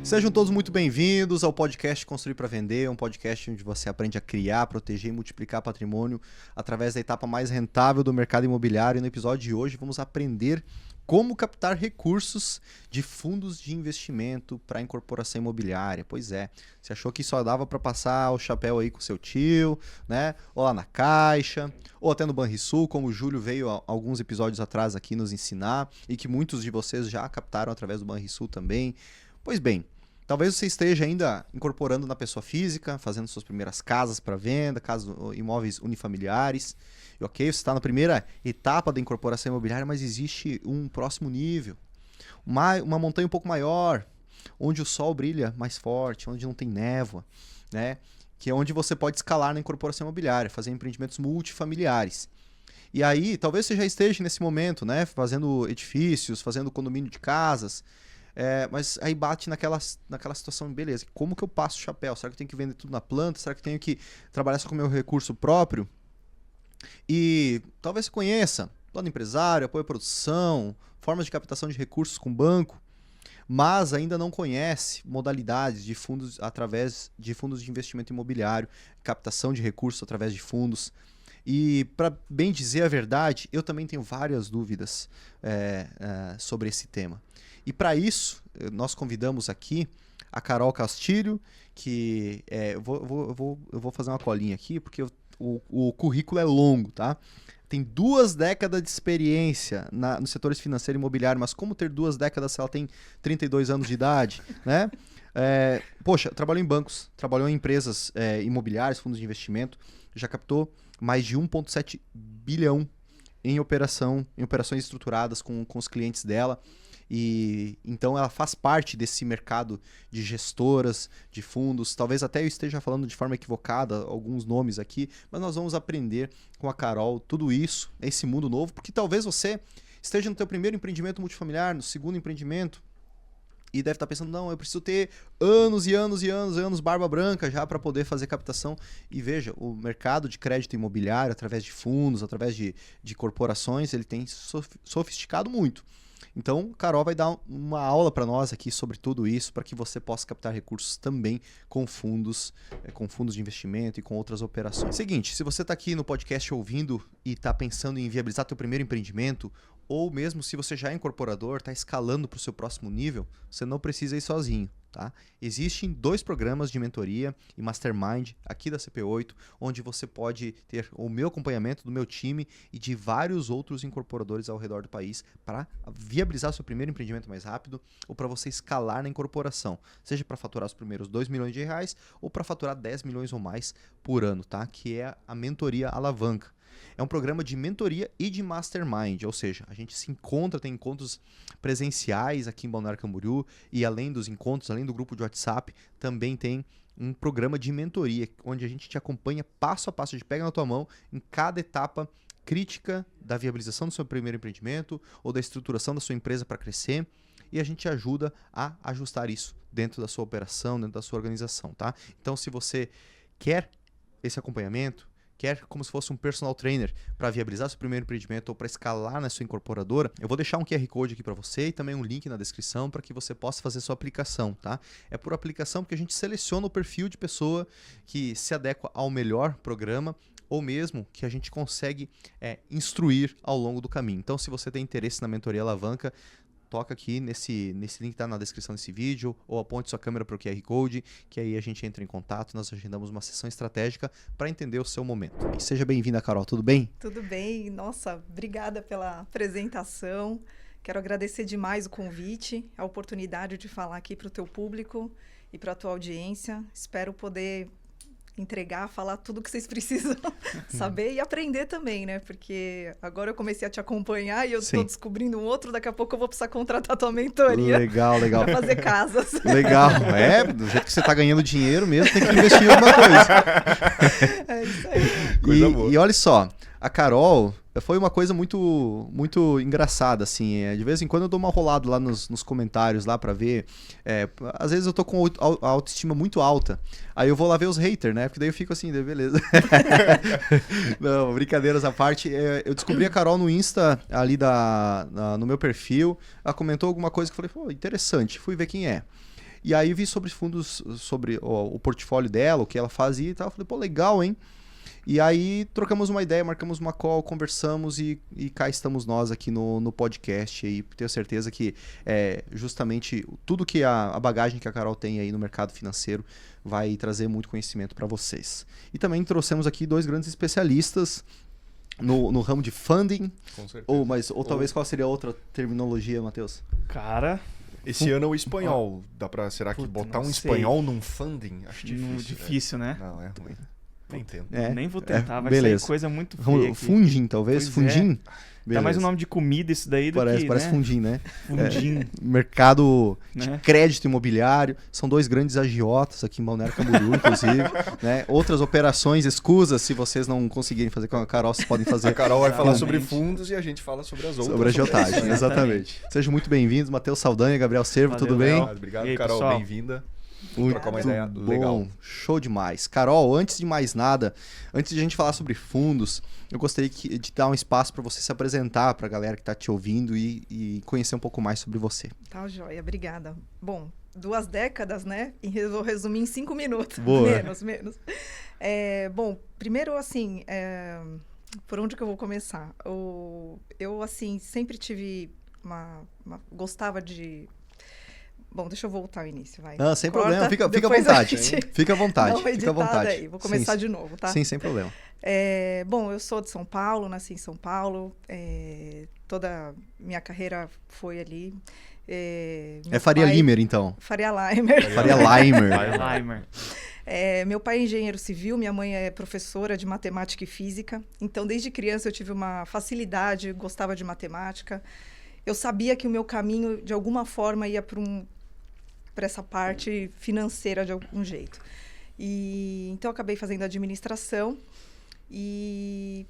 Sejam todos muito bem-vindos ao podcast Construir para Vender, um podcast onde você aprende a criar, proteger e multiplicar patrimônio através da etapa mais rentável do mercado imobiliário. E no episódio de hoje vamos aprender como captar recursos de fundos de investimento para incorporação imobiliária. Pois é, você achou que só dava para passar o chapéu aí com seu tio, né? Ou lá na Caixa, ou até no Banrisul, como o Júlio veio alguns episódios atrás aqui nos ensinar e que muitos de vocês já captaram através do Banrisul também. Pois bem, talvez você esteja ainda incorporando na pessoa física, fazendo suas primeiras casas para venda, imóveis unifamiliares. E ok, você está na primeira etapa da incorporação imobiliária, mas existe um próximo nível. Uma montanha um pouco maior, onde o sol brilha mais forte, onde não tem névoa, né? Que é onde você pode escalar na incorporação imobiliária, fazer empreendimentos multifamiliares. E aí, talvez você já esteja nesse momento, né? Fazendo edifícios, fazendo condomínio de casas. Mas aí bate naquela situação, beleza, como que eu passo o chapéu? Será que eu tenho que vender tudo na planta? Será que eu tenho que trabalhar só com o meu recurso próprio? E talvez você conheça plano empresário, apoio à produção, formas de captação de recursos com banco, mas ainda não conhece modalidades de fundos através de fundos de investimento imobiliário, captação de recursos através de fundos. E, para bem dizer a verdade, eu também tenho várias dúvidas sobre esse tema. E para isso, nós convidamos aqui a Carol Castilho, que eu vou fazer uma colinha aqui, porque o currículo é longo, tá? Tem 2 décadas de experiência nos setores financeiro e imobiliário, mas como ter 2 décadas se ela tem 32 anos de idade, né? Trabalhou em bancos, trabalhou em empresas imobiliárias, fundos de investimento, já captou mais de 1,7 bilhão em operações estruturadas com os clientes dela. E então ela faz parte desse mercado de gestoras, de fundos. Talvez até eu esteja falando de forma equivocada alguns nomes aqui, mas nós vamos aprender com a Carol tudo isso, esse mundo novo, porque talvez você esteja no teu primeiro empreendimento multifamiliar, no segundo empreendimento, e deve estar pensando, não, eu preciso ter anos e anos e anos, anos barba branca já para poder fazer captação. E veja, o mercado de crédito imobiliário, através de fundos, através de corporações, ele tem sofisticado muito. Então, Carol vai dar uma aula para nós aqui sobre tudo isso, para que você possa captar recursos também com fundos de investimento e com outras operações. Seguinte, se você está aqui no podcast ouvindo e está pensando em viabilizar seu primeiro empreendimento, ou mesmo se você já é incorporador, está escalando para o seu próximo nível, você não precisa ir sozinho. Tá? Existem 2 programas de mentoria e mastermind aqui da CP8, onde você pode ter o meu acompanhamento do meu time e de vários outros incorporadores ao redor do país para viabilizar seu primeiro empreendimento mais rápido ou para você escalar na incorporação, seja para faturar os primeiros 2 milhões de reais ou para faturar 10 milhões ou mais por ano, tá? Que é a mentoria alavanca. É um programa de mentoria e de mastermind, ou seja, a gente se encontra, tem encontros presenciais aqui em Balneário Camboriú e além dos encontros, além do grupo de WhatsApp, também tem um programa de mentoria, onde a gente te acompanha passo a passo, a gente pega na tua mão em cada etapa crítica da viabilização do seu primeiro empreendimento ou da estruturação da sua empresa para crescer e a gente ajuda a ajustar isso dentro da sua operação, dentro da sua organização, tá? Então, se você quer esse acompanhamento, quer como se fosse um personal trainer para viabilizar seu primeiro empreendimento ou para escalar na sua incorporadora, eu vou deixar um QR Code aqui para você e também um link na descrição para que você possa fazer sua aplicação, tá? É por aplicação porque a gente seleciona o perfil de pessoa que se adequa ao melhor programa ou mesmo que a gente consegue instruir ao longo do caminho. Então, se você tem interesse na mentoria alavanca, toca aqui nesse link que está na descrição desse vídeo ou aponte sua câmera para o QR Code, que aí a gente entra em contato, nós agendamos uma sessão estratégica para entender o seu momento. E seja bem-vinda, Carol, tudo bem? Tudo bem, nossa, obrigada pela apresentação, quero agradecer demais o convite, a oportunidade de falar aqui para o teu público e para a tua audiência, espero poder entregar, falar tudo que vocês precisam saber e aprender também, né? Porque agora eu comecei a te acompanhar e eu estou descobrindo um outro, daqui a pouco eu vou precisar contratar tua mentoria. Legal. Para fazer casas. Legal. Do jeito que você está ganhando dinheiro mesmo, tem que investir em alguma coisa. É isso aí. Coisa boa. E olha só, a Carol foi uma coisa muito, muito engraçada, assim. De vez em quando eu dou uma rolada lá nos comentários lá pra ver. Às vezes eu tô com a autoestima muito alta. Aí eu vou lá ver os haters, né? Porque daí eu fico assim, beleza. Não, brincadeiras à parte. Eu descobri a Carol no Insta, ali no meu perfil. Ela comentou alguma coisa que eu falei, pô, interessante. Fui ver quem é. E aí vi sobre fundos, sobre o portfólio dela, o que ela fazia e tal. Falei, pô, legal, hein? E aí trocamos uma ideia, marcamos uma call, conversamos e cá estamos nós aqui no podcast. E tenho certeza que justamente tudo que a bagagem que a Carol tem aí no mercado financeiro vai trazer muito conhecimento para vocês. E também trouxemos aqui 2 grandes especialistas no ramo de funding. Com certeza. Ou talvez qual seria a outra terminologia, Matheus? Cara, Esse ano é o espanhol. Será que Puta, botar não um sei. espanhol num funding? Acho difícil. difícil, né? Não, é ruim. Nem tento. Nem vou tentar, vai beleza. sair coisa muito feia aqui. Fundim, talvez? Pois Fundim? Tá mais o nome de comida isso daí do Parece né? fundim, né? Fundim, Mercado de né? crédito imobiliário. São 2 grandes agiotas aqui em Balneário Camboriú, inclusive. Né? Outras operações escusas, se vocês não conseguirem fazer com a Carol, vocês podem fazer A Carol vai falar Exatamente. sobre fundos e a gente fala sobre as outras. sobre agiotagem. operações. Exatamente. Sejam muito bem-vindos. Matheus Saldanha, Gabriel Cervo, Valeu, tudo bem? Léo. Obrigado, E aí, Carol. pessoal? Bem-vinda. Muito Trocar uma ideia bom, legal. show demais. Carol, antes de mais nada, antes de a gente falar sobre fundos, eu gostaria de dar um espaço para você se apresentar para a galera que está te ouvindo e conhecer um pouco mais sobre você. Tá, joia. Obrigada. Bom, 2 décadas, né? E vou resumir em 5 minutos. Boa. Menos. Bom, primeiro, assim, por onde que eu vou começar? Eu, assim, sempre tive gostava de... Bom, deixa eu voltar ao início, vai. Não, sem Corta, problema, fica à depois vontade. a gente Fica à vontade, dá uma fica à editada vontade. aí. Vou começar Sim, de novo, tá? Sim, sem problema. Bom, eu sou de São Paulo, nasci em São Paulo. Toda minha carreira foi ali. Meu Faria pai- Limer, então. Faria Limer. Faria Limer. Alzheimer. Meu pai é engenheiro civil, minha mãe é professora de matemática e física. Então, desde criança, eu tive uma facilidade, gostava de matemática. Eu sabia que o meu caminho, de alguma forma, ia para essa parte financeira de algum jeito. Então, eu acabei fazendo administração. E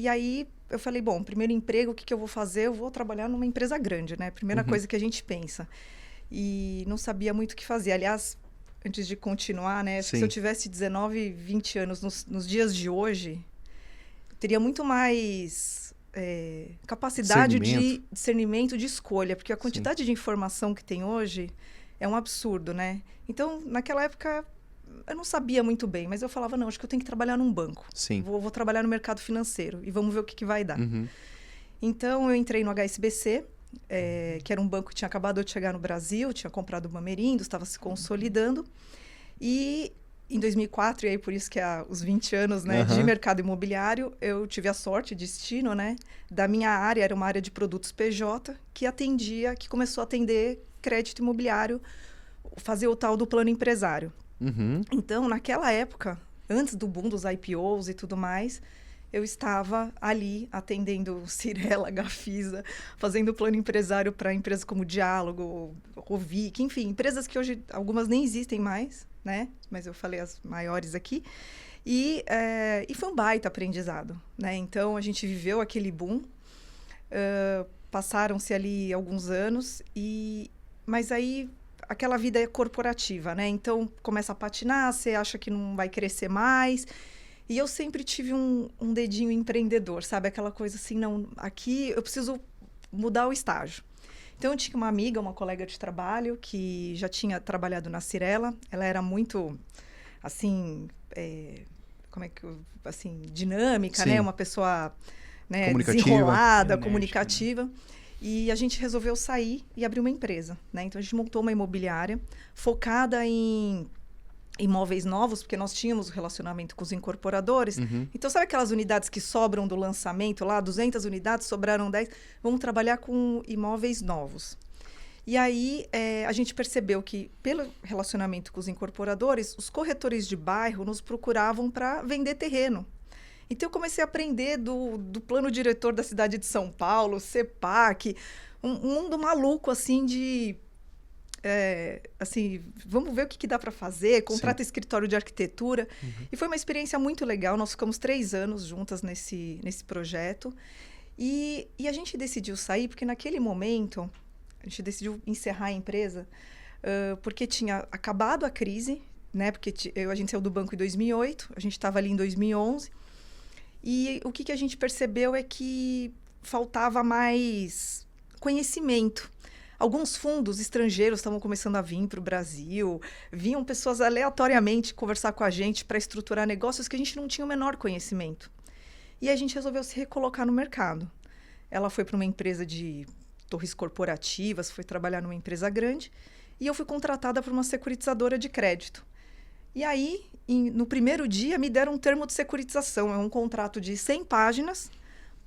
aí, eu falei, bom, primeiro emprego, o que eu vou fazer? Eu vou trabalhar numa empresa grande, né? Primeira coisa que a gente pensa. E não sabia muito o que fazer. Aliás, antes de continuar, né? Sim. Se eu tivesse 19, 20 anos nos dias de hoje, eu teria muito mais capacidade de discernimento, de escolha. Porque a quantidade de informação que tem hoje é um absurdo, né? Então, naquela época, eu não sabia muito bem, mas eu falava, não, acho que eu tenho que trabalhar num banco. Sim. Vou trabalhar no mercado financeiro e vamos ver o que vai dar. Uhum. Então, eu entrei no HSBC, que era um banco que tinha acabado de chegar no Brasil, tinha comprado o Bamerindo, estava se consolidando. E em 2004, e aí por isso que há os 20 anos, né, de mercado imobiliário, eu tive a sorte, destino, né, da minha área, era uma área de produtos PJ, que começou a atender crédito imobiliário, fazer o tal do plano empresário. Uhum. Então, naquela época, antes do boom dos IPOs e tudo mais, eu estava ali atendendo Cyrela, Gafisa, fazendo plano empresário para empresas como Diálogo, Rovic, enfim, empresas que hoje algumas nem existem mais, né? Mas eu falei as maiores aqui. E foi um baita aprendizado, né? Então, a gente viveu aquele boom, passaram-se ali alguns anos, mas aí aquela vida é corporativa, né? Então, começa a patinar, você acha que não vai crescer mais. E eu sempre tive um dedinho empreendedor, sabe? Aquela coisa assim, não, aqui eu preciso mudar o estágio. Então, eu tinha uma amiga, uma colega de trabalho, que já tinha trabalhado na Cyrela. Ela era muito, assim, dinâmica, Sim. né? Uma pessoa, né, Comunicativa. desenrolada, Enérgica, comunicativa. E a gente resolveu sair e abrir uma empresa, né? Então, a gente montou uma imobiliária focada em imóveis novos, porque nós tínhamos relacionamento com os incorporadores. Uhum. Então, sabe aquelas unidades que sobram do lançamento lá, 200 unidades, sobraram 10? Vamos trabalhar com imóveis novos. E aí, a gente percebeu que, pelo relacionamento com os incorporadores, os corretores de bairro nos procuravam para vender terreno. Então, eu comecei a aprender do plano diretor da cidade de São Paulo, CEPAC, um mundo maluco, assim, de... vamos ver o que dá para fazer, contrata escritório de arquitetura. E foi uma experiência muito legal. Nós ficamos 3 anos juntas nesse projeto. E a gente decidiu sair, porque naquele momento, a gente decidiu encerrar a empresa, porque tinha acabado a crise, né? Porque a gente saiu do banco em 2008, a gente estava ali em 2011. E o que a gente percebeu é que faltava mais conhecimento. Alguns fundos estrangeiros estavam começando a vir para o Brasil, vinham pessoas aleatoriamente conversar com a gente para estruturar negócios que a gente não tinha o menor conhecimento. E a gente resolveu se recolocar no mercado. Ela foi para uma empresa de torres corporativas, foi trabalhar numa empresa grande, e eu fui contratada por uma securitizadora de crédito. E aí, no primeiro dia, me deram um termo de securitização, é um contrato de 100 páginas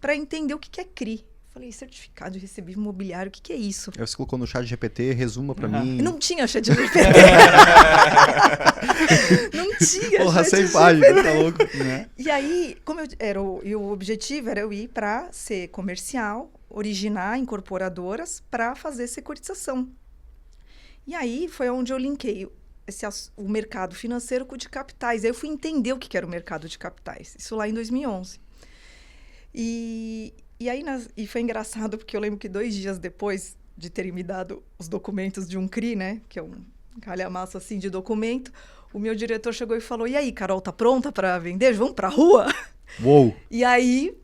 para entender o que é CRI. Falei, certificado de recebível imobiliário, o que é isso? Aí você colocou no chat GPT, resuma pra mim. Não tinha chat GPT. Não tinha. Porra, 100 páginas, tá louco. E aí, e o objetivo era eu ir para ser comercial, originar incorporadoras para fazer securitização. E aí foi onde eu linkei o mercado financeiro com o de capitais. Aí eu fui entender o que era o mercado de capitais. Isso lá em 2011. E aí e foi engraçado, porque eu lembro que 2 dias depois de terem me dado os documentos de um CRI, né? Que é um calhamaço assim de documento, o meu diretor chegou e falou, e aí, Carol, tá pronta para vender? Vamos pra rua? Uou! E aí,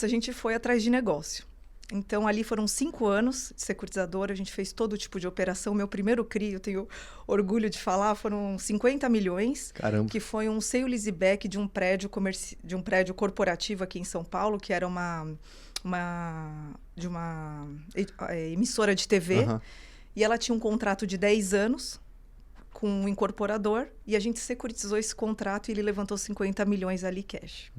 a gente foi atrás de negócio. Então, ali foram 5 anos de securitizadora, a gente fez todo tipo de operação. Meu primeiro CRI, eu tenho orgulho de falar, foram 50 milhões. Caramba. Que foi um sale leaseback de um prédio corporativo aqui em São Paulo, que era de uma emissora de TV. Uhum. E ela tinha um contrato de 10 anos com um incorporador, e a gente securitizou esse contrato e ele levantou 50 milhões ali cash.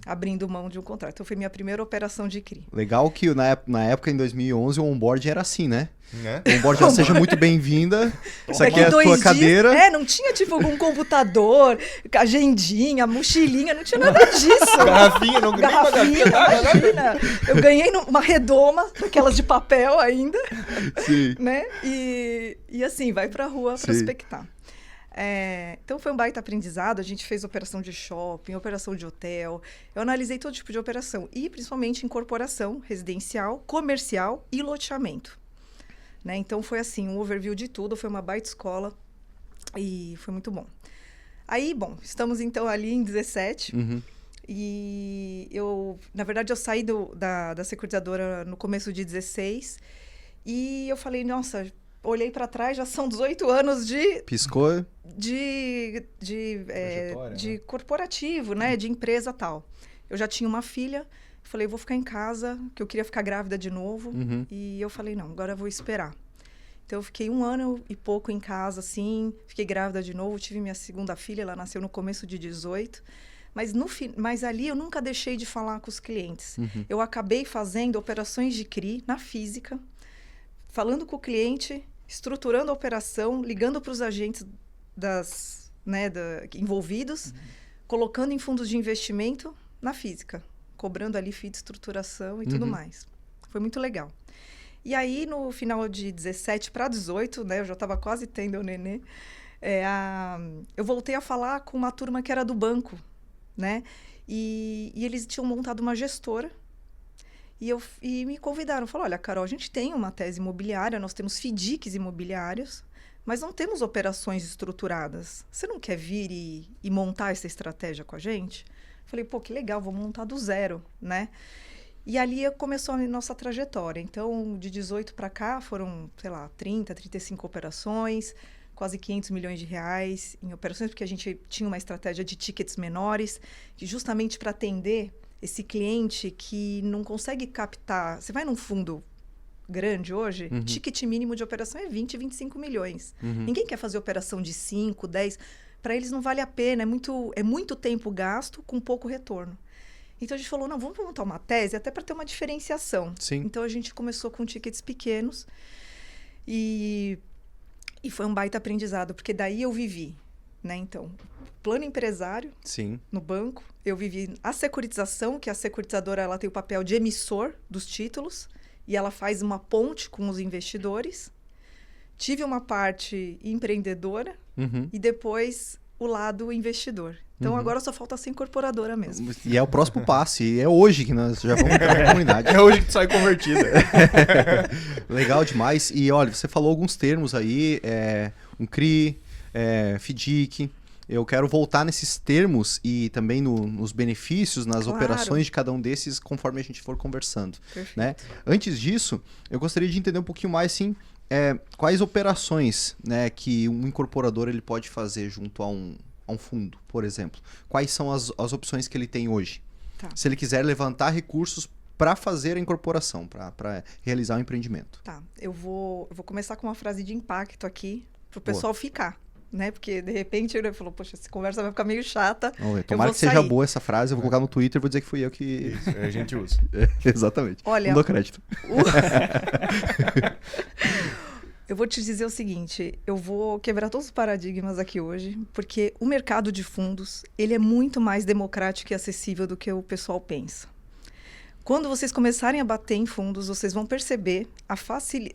Abrindo mão de um contrato. Então, foi minha primeira operação de CRI. Legal que na época, em 2011, o onboard era assim, né? O onboard já seja muito bem-vinda. Isso aqui é a tua cadeira. Não tinha tipo algum computador, agendinha, mochilinha, não tinha nada disso. Garrafinha, não ganhei uma garrafinha. Imagina. Eu ganhei uma redoma, aquelas de papel ainda. Sim. Né? E assim, vai pra rua prospectar. Então foi um baita aprendizado. A gente fez operação de shopping, operação de hotel. Eu analisei todo tipo de operação. E principalmente incorporação residencial, comercial e loteamento. Né? Então foi assim, um overview de tudo. Foi uma baita escola e foi muito bom. Aí, bom, estamos então ali em 17. Uhum. E na verdade, eu saí da securitizadora no começo de 16. E eu falei, nossa, olhei para trás, já são 18 anos de... Piscou? De corporativo, né? De empresa tal. Eu já tinha uma filha, falei, vou ficar em casa, que eu queria ficar grávida de novo. Uhum. E eu falei, não, agora eu vou esperar. Então, eu fiquei 1 ano e pouco em casa, assim, fiquei grávida de novo, tive minha segunda filha, ela nasceu no começo de 18. Mas ali eu nunca deixei de falar com os clientes. Uhum. Eu acabei fazendo operações de CRI na física, falando com o cliente, estruturando a operação, ligando para os agentes envolvidos, colocando em fundos de investimento na física, cobrando ali FII de estruturação e tudo mais. Foi muito legal. E aí, no final de 17 para 18, né, eu já estava quase tendo o nenê, eu voltei a falar com uma turma que era do banco, né? E eles tinham montado uma gestora. E me convidaram, falaram, olha, Carol, a gente tem uma tese imobiliária, nós temos FDICs imobiliários, mas não temos operações estruturadas. Você não quer vir e montar essa estratégia com a gente? Falei, pô, que legal, vou montar do zero, né? E ali começou a nossa trajetória. Então, de 18 para cá, foram, 30, 35 operações, quase 500 milhões de reais em operações, porque a gente tinha uma estratégia de tickets menores, que justamente para atender esse cliente que não consegue captar... Você vai num fundo grande hoje, ticket mínimo de operação é 20, 25 milhões. Ninguém quer fazer operação de 5, 10. Para eles não vale a pena, é muito tempo gasto com pouco retorno. Então, a gente falou, não, vamos montar uma tese até para ter uma diferenciação. Sim. Então, a gente começou com tickets pequenos e foi um baita aprendizado, porque daí eu vivi, né? Então, plano empresário. Sim. No banco. Eu vivi a securitização, que a securitizadora ela tem o papel de emissor dos títulos e ela faz uma ponte com os investidores. Tive uma parte empreendedora e depois o lado investidor. Então, agora só falta ser incorporadora mesmo. E é o próximo passo. E é hoje que nós já vamos entrar na comunidade. É hoje que tu sai convertida. Legal demais. E olha, você falou alguns termos aí, um CRI, FDIC. eu quero voltar nesses termos e também nos benefícios, nas Claro. operações de cada um desses, conforme a gente for conversando. Perfeito. Né? Antes disso, eu gostaria de entender um pouquinho mais, sim, quais operações, né, que um incorporador ele pode fazer junto a um fundo, por exemplo. Quais são as opções que ele tem hoje? Tá. Se ele quiser levantar recursos para fazer a incorporação, para realizar o empreendimento. Tá, eu vou começar com uma frase de impacto aqui, para o pessoal ficar, né? Porque, de repente, ele falou, poxa, essa conversa vai ficar meio chata. Vamos ver. Tomara que seja sair. boa essa frase, eu vou colocar no Twitter e vou dizer que fui eu que... Isso, a gente usa. Exatamente. Olha, não dou crédito. Eu vou te dizer o seguinte, eu vou quebrar todos os paradigmas aqui hoje, porque o mercado de fundos, ele é muito mais democrático e acessível do que o pessoal pensa. Quando vocês começarem a bater em fundos, vocês vão perceber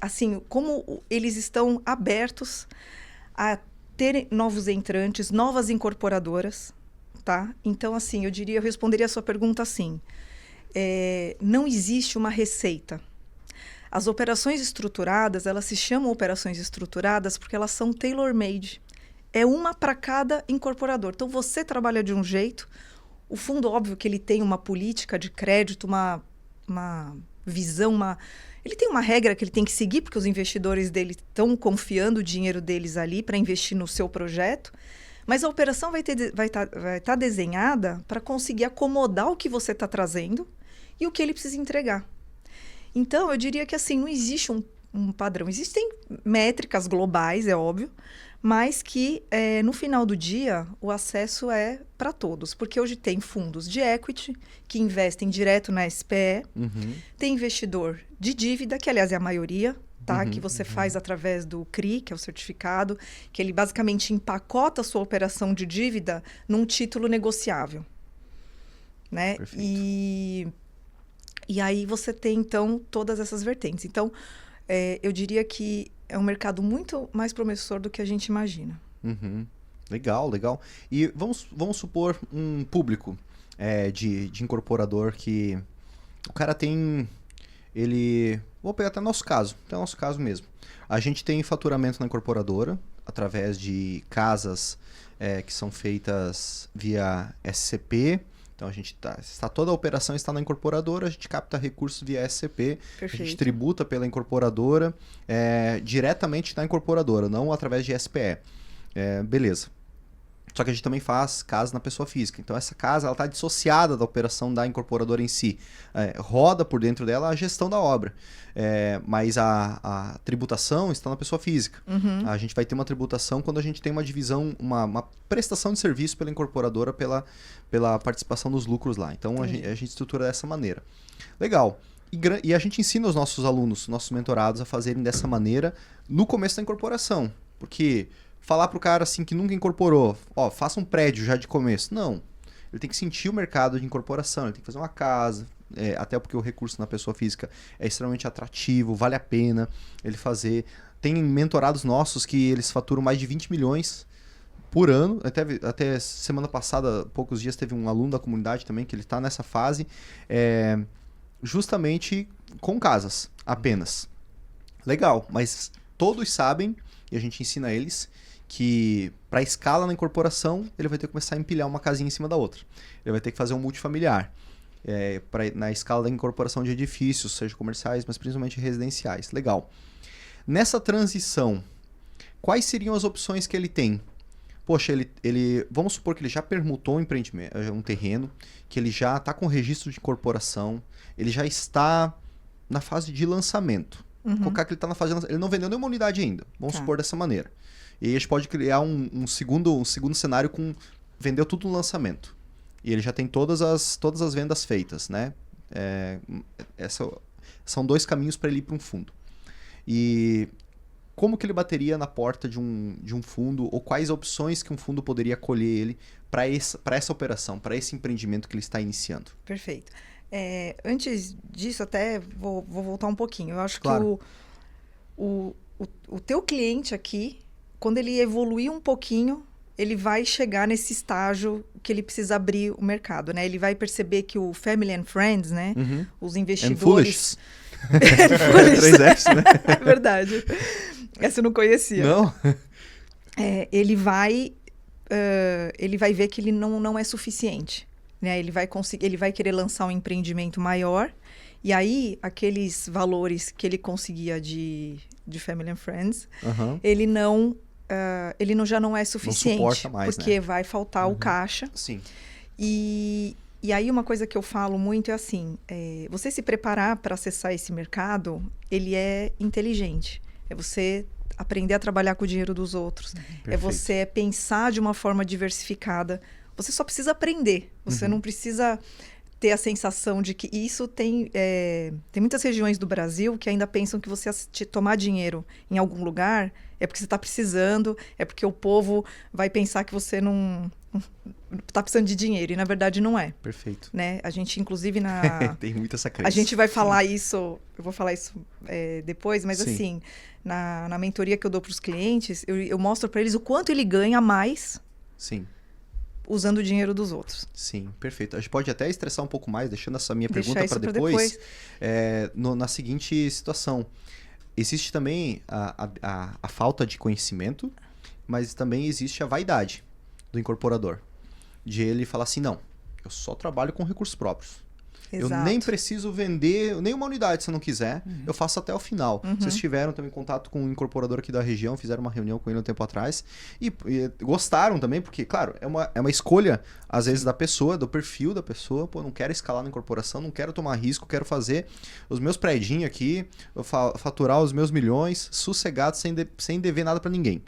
assim, como eles estão abertos a terem novos entrantes, novas incorporadoras, tá? Então, assim, eu responderia a sua pergunta assim, não existe uma receita. As operações estruturadas, elas se chamam operações estruturadas porque elas são tailor-made. É uma para cada incorporador. Então, você trabalha de um jeito, o fundo, óbvio que ele tem uma política de crédito, uma visão, ele tem uma regra que ele tem que seguir, porque os investidores dele estão confiando o dinheiro deles ali para investir no seu projeto, mas a operação vai estar desenhada para conseguir acomodar o que você está trazendo e o que ele precisa entregar. Então, eu diria que assim, não existe um padrão. Existem métricas globais, é óbvio, mas que no final do dia o acesso é para todos. Porque hoje tem fundos de equity que investem direto na SPE, tem investidor de dívida, que aliás é a maioria, tá? Que você faz através do CRI, que é o certificado, que ele basicamente empacota a sua operação de dívida num título negociável. Né? E aí você tem, então, todas essas vertentes. Então, eu diria que é um mercado muito mais promissor do que a gente imagina. Legal, legal. E vamos supor um público de incorporador que o cara tem... Vou pegar até nosso caso mesmo. A gente tem faturamento na incorporadora, através de casas que são feitas via SCP. Então, a gente toda a operação está na incorporadora, a gente capta recursos via SCP, Perfeito. A gente tributa pela incorporadora, diretamente na incorporadora, não através de SPE. Beleza. Só que a gente também faz casa na pessoa física. Então, essa casa está dissociada da operação da incorporadora em si. Roda por dentro dela a gestão da obra. Mas a tributação está na pessoa física. A gente vai ter uma tributação quando a gente tem uma divisão, uma prestação de serviço pela incorporadora pela participação nos lucros lá. Então, a gente estrutura dessa maneira. Legal. E a gente ensina os nossos alunos, nossos mentorados, a fazerem dessa maneira no começo da incorporação. Porque... falar pro cara assim que nunca incorporou, faça um prédio já de começo. Não. Ele tem que sentir o mercado de incorporação, ele tem que fazer uma casa, até porque o recurso na pessoa física é extremamente atrativo, vale a pena ele fazer. Tem mentorados nossos que eles faturam mais de 20 milhões por ano. Até semana passada, poucos dias, teve um aluno da comunidade também que ele está nessa fase, justamente com casas apenas. Legal, mas todos sabem, e a gente ensina eles, que para escala na incorporação, ele vai ter que começar a empilhar uma casinha em cima da outra. Ele vai ter que fazer um multifamiliar. Na escala da incorporação de edifícios, seja comerciais, mas principalmente residenciais. Legal. Nessa transição, quais seriam as opções que ele tem? Poxa, vamos supor que ele já permutou um empreendimento, um terreno, que ele já está com registro de incorporação, ele já está na fase de lançamento. Colocar que ele está na fase de lançamento. Ele não vendeu nenhuma unidade ainda. Vamos supor dessa maneira. E aí a gente pode criar um segundo cenário com... vendeu tudo no lançamento. E ele já tem todas as vendas feitas, né? São 2 caminhos para ele ir para um fundo. E como que ele bateria na porta de um fundo, ou quais opções que um fundo poderia acolher ele para essa operação, para esse empreendimento que ele está iniciando? Perfeito. Antes disso, até vou voltar um pouquinho. Eu acho claro. Que o teu cliente aqui, quando ele evoluir um pouquinho, ele vai chegar nesse estágio que ele precisa abrir o mercado, né? Ele vai perceber que o Family and Friends, né? Os investidores... Foolish. 3Fs, né? É verdade. Essa eu não conhecia. Não? Ele vai ele vai ver que ele não é suficiente. Né? Ele vai querer lançar um empreendimento maior, e aí aqueles valores que ele conseguia de Family and Friends, ele já não é suficiente. Não suporta mais, porque né? vai faltar o caixa. Sim. E aí uma coisa que eu falo muito é assim, você se preparar para acessar esse mercado, ele é inteligente. É você aprender a trabalhar com o dinheiro dos outros. Perfeito. É você pensar de uma forma diversificada. Você só precisa aprender. Você não precisa ter a sensação de que isso tem muitas regiões do Brasil que ainda pensam que você tomar dinheiro em algum lugar é porque você está precisando, é porque o povo vai pensar que você não está precisando de dinheiro, e na verdade não é. Perfeito. Né? A gente, inclusive, tem muita essa crença. A gente vai falar isso, eu vou falar isso depois, mas Sim. assim, na mentoria que eu dou para os clientes, eu mostro para eles o quanto ele ganha a mais Sim. usando o dinheiro dos outros. Sim, perfeito. A gente pode até estressar um pouco mais, deixando essa minha pergunta Deixar para isso pra depois. depois. Na seguinte situação. Existe também a falta de conhecimento, mas também existe a vaidade do incorporador. De ele falar assim, não, eu só trabalho com recursos próprios. Exato. Eu nem preciso vender nenhuma unidade se eu não quiser. Eu faço até o final. Vocês tiveram também contato com um incorporador aqui da região, fizeram uma reunião com ele um tempo atrás. E gostaram também, porque, claro, é uma escolha, às vezes, da pessoa, do perfil da pessoa. Pô, não quero escalar na incorporação, não quero tomar risco, quero fazer os meus prédios aqui, faturar os meus milhões, sossegado, sem dever nada para ninguém.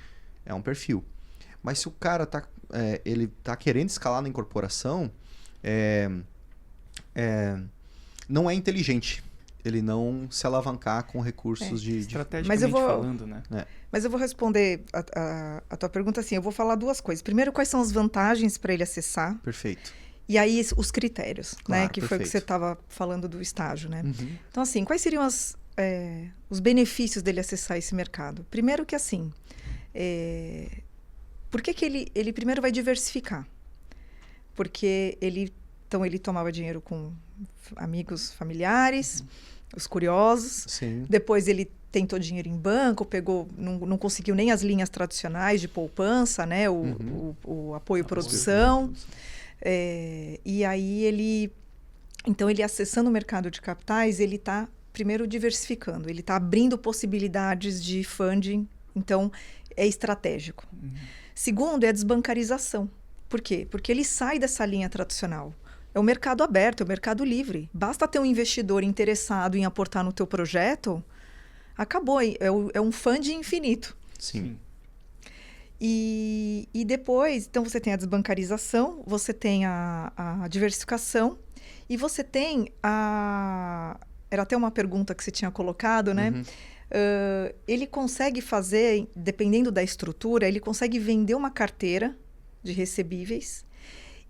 É um perfil. Mas se o cara ele tá querendo escalar na incorporação, não é inteligente ele não se alavancar com recursos estrategicamente falando, né? Mas eu vou responder a tua pergunta assim, eu vou falar duas coisas. Primeiro, quais são as vantagens para ele acessar? Perfeito. E aí, os critérios, Claro, né? Que foi o que você perfeito. estava falando do estágio, né? Então, assim, quais seriam os benefícios dele acessar esse mercado? Primeiro que, assim, por que ele primeiro vai diversificar? Porque ele tomava dinheiro com amigos, familiares, os curiosos. Sim. Depois ele tentou dinheiro em banco, não conseguiu nem as linhas tradicionais de poupança, né? O apoio produção. E aí então ele acessando o mercado de capitais, ele está primeiro diversificando, ele está abrindo possibilidades de funding, então é estratégico. Segundo, é a desbancarização. Por quê? Porque ele sai dessa linha tradicional. É o mercado aberto, é o mercado livre. Basta ter um investidor interessado em aportar no teu projeto, acabou. É um funding infinito. Sim. E depois, então você tem a desbancarização, você tem a diversificação e você tem era até uma pergunta que você tinha colocado, né? Ele consegue fazer, dependendo da estrutura, ele consegue vender uma carteira de recebíveis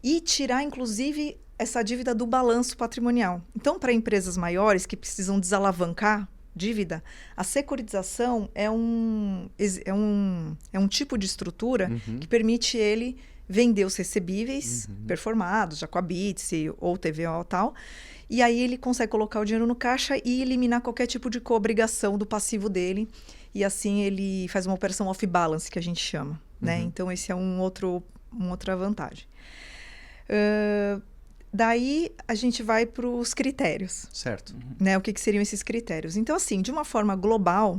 e tirar, inclusive, essa dívida do balanço patrimonial. Então, para empresas maiores que precisam desalavancar dívida, a securitização é um tipo de estrutura que permite ele vender os recebíveis performados, já com a BITSE ou TVO e tal, e aí ele consegue colocar o dinheiro no caixa e eliminar qualquer tipo de coobrigação do passivo dele, e assim ele faz uma operação off-balance, que a gente chama, né? Então, esse é uma outra vantagem. Daí, a gente vai para os critérios. Certo. Né? O que seriam esses critérios? Então, assim, de uma forma global,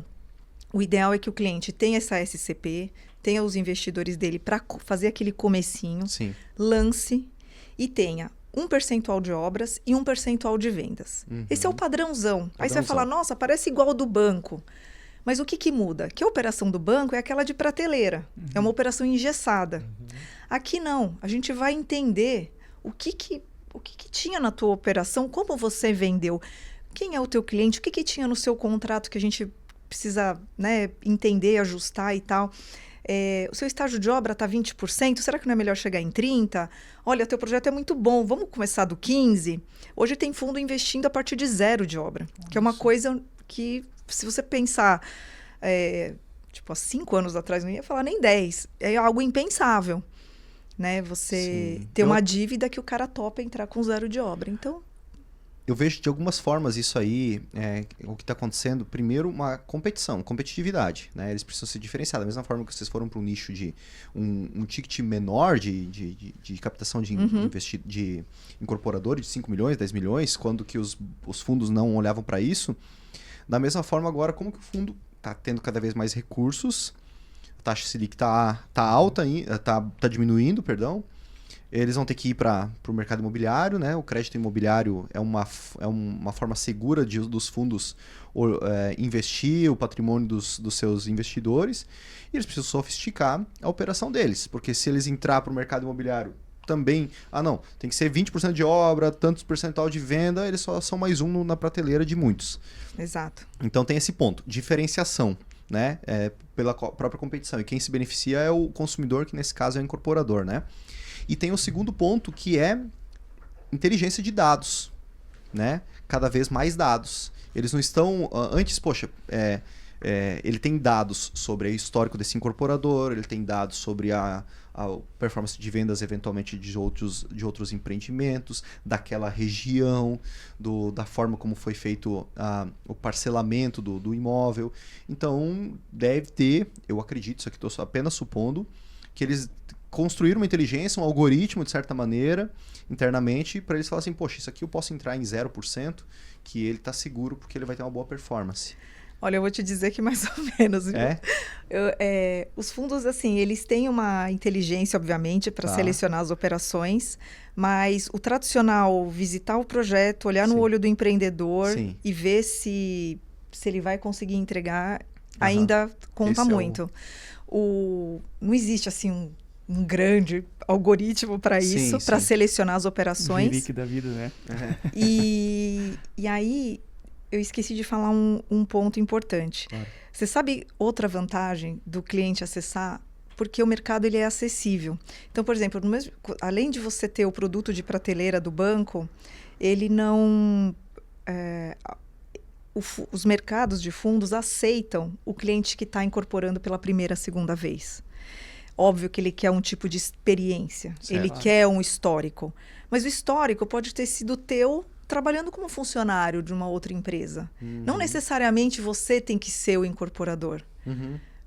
o ideal é que o cliente tenha essa SCP, tenha os investidores dele para fazer aquele comecinho, Sim. lance e tenha um percentual de obras e um percentual de vendas. Esse é o padrãozão. Aí você vai falar, nossa, parece igual ao do banco. Mas o que muda? Que a operação do banco é aquela de prateleira. É uma operação engessada. Aqui não. A gente vai entender o que tinha na tua operação, como você vendeu, quem é o teu cliente, o que tinha no seu contrato que a gente precisa, né, entender, ajustar e tal. O seu estágio de obra está 20%, será que não é melhor chegar em 30%? Olha, teu projeto é muito bom, vamos começar do 15%? Hoje tem fundo investindo a partir de 0 de obra, que é uma coisa que, se você pensar, há 5 anos atrás, não ia falar nem 10, é algo impensável. Né? Você ter uma dívida que o cara topa entrar com 0 de obra. Então, eu vejo de algumas formas isso aí, o que está acontecendo. Primeiro, uma competitividade, né? Eles precisam se diferenciar. Da mesma forma que vocês foram para um nicho de um ticket menor de captação de incorporadores, de 5 milhões, 10 milhões, quando que os fundos não olhavam para isso. Da mesma forma agora, como que o fundo está tendo cada vez mais recursos, a taxa Selic está alta, está diminuindo, perdão. Eles vão ter que ir para o mercado imobiliário, né? O crédito imobiliário é uma forma segura dos fundos investir o patrimônio dos seus investidores, e eles precisam sofisticar a operação deles, porque se eles entrar para o mercado imobiliário também, tem que ser 20% de obra, tantos percentual de venda, eles só são mais um na prateleira de muitos. Exato. Então tem esse ponto, diferenciação, né? Pela própria competição, e quem se beneficia é o consumidor, que nesse caso é o incorporador, né? E tem o segundo ponto, que é inteligência de dados, né? Cada vez mais dados. Eles não estão... Antes, ele tem dados sobre o histórico desse incorporador, ele tem dados sobre a performance de vendas, eventualmente, de outros empreendimentos, daquela região, da forma como foi feito o parcelamento do imóvel. Então, deve ter, eu acredito, isso aqui estou apenas supondo, que eles construir uma inteligência, um algoritmo, de certa maneira, internamente, para eles falarem assim, poxa, isso aqui eu posso entrar em 0%, que ele está seguro porque ele vai ter uma boa performance. Olha, eu vou te dizer que mais ou menos. Viu? Os fundos, assim, eles têm uma inteligência, obviamente, para selecionar as operações, mas o tradicional, visitar o projeto, olhar no olho do empreendedor e ver se ele vai conseguir entregar, ainda conta muito. Não existe, assim, um grande algoritmo para isso, para selecionar as operações. O Viric da vida, né? E aí, eu esqueci de falar um ponto importante. Claro. Você sabe outra vantagem do cliente acessar? Porque o mercado ele é acessível. Então, por exemplo, além de você ter o produto de prateleira do banco, ele não... os mercados de fundos aceitam o cliente que está incorporando pela primeira, segunda vez. Óbvio que ele quer um tipo de experiência, ele quer um histórico. Mas o histórico pode ter sido teu trabalhando como funcionário de uma outra empresa. Não necessariamente você tem que ser o incorporador.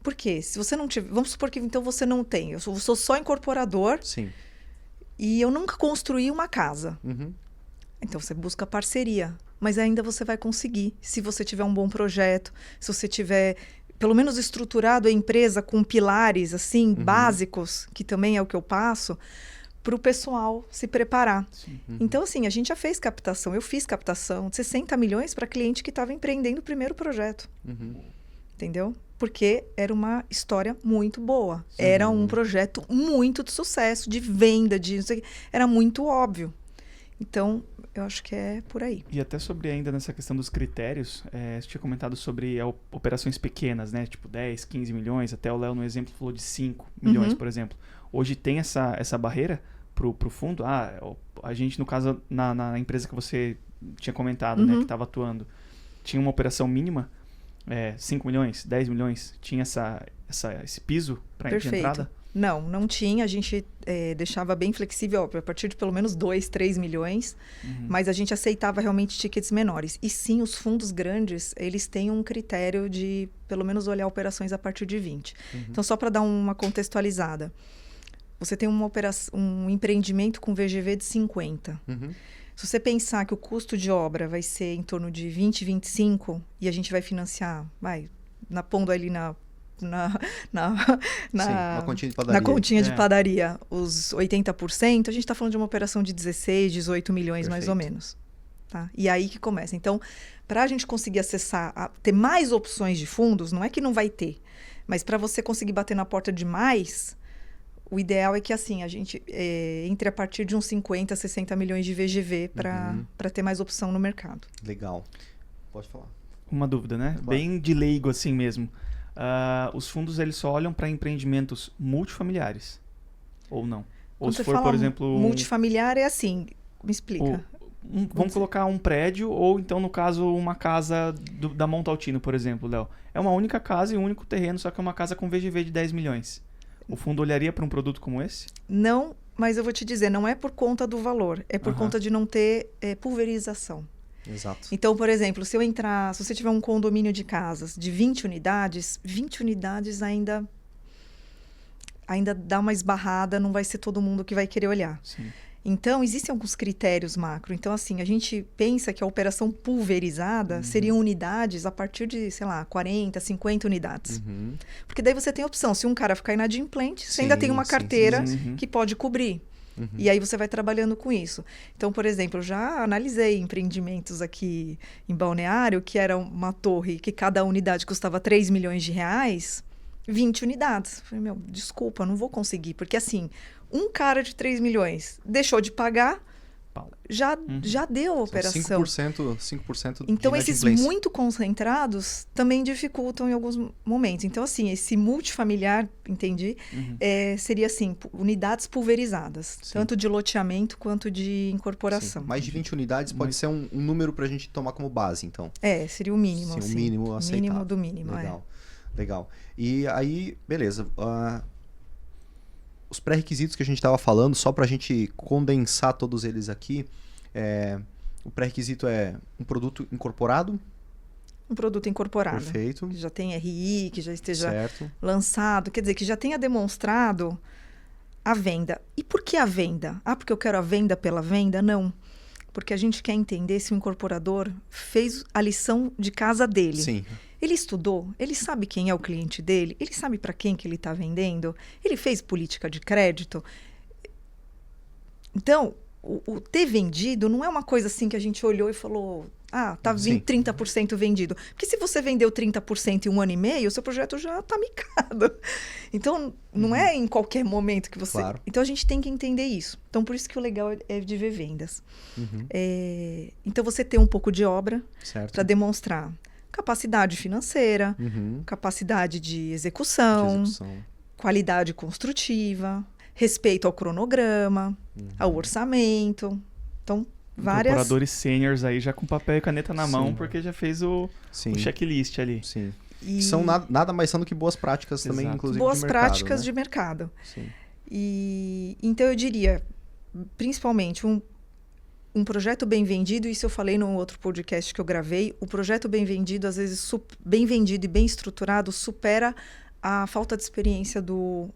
Por quê? Se você não tiver... Vamos supor que então você não tem. Eu sou só incorporador e eu nunca construí uma casa. Então você busca parceria. Mas ainda você vai conseguir, se você tiver um bom projeto, se você tiver... pelo menos estruturado a empresa com pilares assim básicos, que também é o que eu passo, para o pessoal se preparar. Então, assim, a gente já fez captação. Eu fiz captação de 60 milhões para cliente que estava empreendendo o primeiro projeto. Entendeu? Porque era uma história muito boa. Era um projeto muito de sucesso, de venda, era muito óbvio. Então, eu acho que é por aí. E até sobre ainda nessa questão dos critérios, você tinha comentado sobre operações pequenas, né? Tipo 10, 15 milhões, até o Léo no exemplo falou de 5 milhões, por exemplo. Hoje tem essa barreira pro fundo? A gente, no caso, na empresa que você tinha comentado, né? Que estava atuando, tinha uma operação mínima, 5 milhões, 10 milhões, tinha esse piso para entrada? Não tinha. A gente deixava bem flexível, a partir de pelo menos 2, 3 milhões, mas a gente aceitava realmente tickets menores. E sim, os fundos grandes, eles têm um critério de, pelo menos, olhar operações a partir de 20. Então, só para dar uma contextualizada, você tem um empreendimento com VGV de 50. Se você pensar que o custo de obra vai ser em torno de 20, 25, e a gente vai financiar, pondo ali na continha de padaria, os 80%, a gente está falando de uma operação de 16, 18 milhões, mais ou menos. Tá? E aí que começa. Então, para a gente conseguir acessar, ter mais opções de fundos, não é que não vai ter, mas para você conseguir bater na porta de mais, o ideal é que assim, a gente entre a partir de uns 50, 60 milhões de VGV para ter mais opção no mercado. Legal. Pode falar. Uma dúvida, né? Claro. Bem de leigo assim mesmo. Os fundos eles só olham para empreendimentos multifamiliares ou não? Ou se for, por exemplo... Multifamiliar é assim, me explica. Vamos colocar um prédio ou então, no caso, uma casa da Montaltino, por exemplo, Léo. É uma única casa e um único terreno, só que é uma casa com VGV de 10 milhões. O fundo olharia para um produto como esse? Não, mas eu vou te dizer, não é por conta do valor, é por conta de não ter pulverização. Exato. Então, por exemplo, se você tiver um condomínio de casas de 20 unidades ainda dá uma esbarrada, não vai ser todo mundo que vai querer olhar. Sim. Então, existem alguns critérios macro. Então, assim, a gente pensa que a operação pulverizada seriam unidades a partir de, sei lá, 40, 50 unidades. Porque daí você tem a opção. Se um cara ficar inadimplente, você ainda tem uma carteira que pode cobrir. E aí você vai trabalhando com isso. Então, por exemplo, eu já analisei empreendimentos aqui em Balneário, que era uma torre que cada unidade custava 3 milhões de reais, 20 unidades. Falei, meu, desculpa, não vou conseguir. Porque assim, um cara de 3 milhões deixou de pagar, já deu a operação. 5% então, de esses inadimplência. muito concentrados também dificultam em alguns momentos. Então, assim, esse multifamiliar, entendi, seria assim, unidades pulverizadas. Sim. Tanto de loteamento quanto de incorporação. Sim. Mais de 20 unidades pode ser um número para a gente tomar como base, então. Seria o mínimo. Sim, assim. o mínimo aceitável. Mínimo do mínimo, Legal. E aí, beleza. Os pré-requisitos que a gente estava falando, só para a gente condensar todos eles aqui, o pré-requisito é um produto incorporado. Um produto incorporado. Perfeito. Que já tem RI, que já esteja Certo. lançado. Quer dizer, que já tenha demonstrado a venda. E por que a venda? Porque eu quero a venda pela venda? Não. Porque a gente quer entender se o incorporador fez a lição de casa dele. Sim. Ele estudou, ele sabe quem é o cliente dele, ele sabe para quem que ele está vendendo, ele fez política de crédito. Então, o ter vendido não é uma coisa assim que a gente olhou e falou, tá 30% vendido. Porque se você vendeu 30% em 1 ano e meio, o seu projeto já está micado. Então, não é em qualquer momento que você... Claro. Então, a gente tem que entender isso. Então, por isso que o legal é de ver vendas. Então, você tem um pouco de obra Certo. para demonstrar capacidade financeira, capacidade de execução, qualidade construtiva, respeito ao cronograma, ao orçamento. Então, várias... Incorporadores seniors aí já com papel e caneta na mão, porque já fez o checklist ali. Sim. Que são nada mais são do que boas práticas também, inclusive, boas de mercado. Boas práticas de mercado. Sim. Então, eu diria, principalmente, um projeto bem vendido, isso eu falei num outro podcast que eu gravei, o projeto bem vendido, às vezes, bem vendido e bem estruturado, supera a falta de experiência do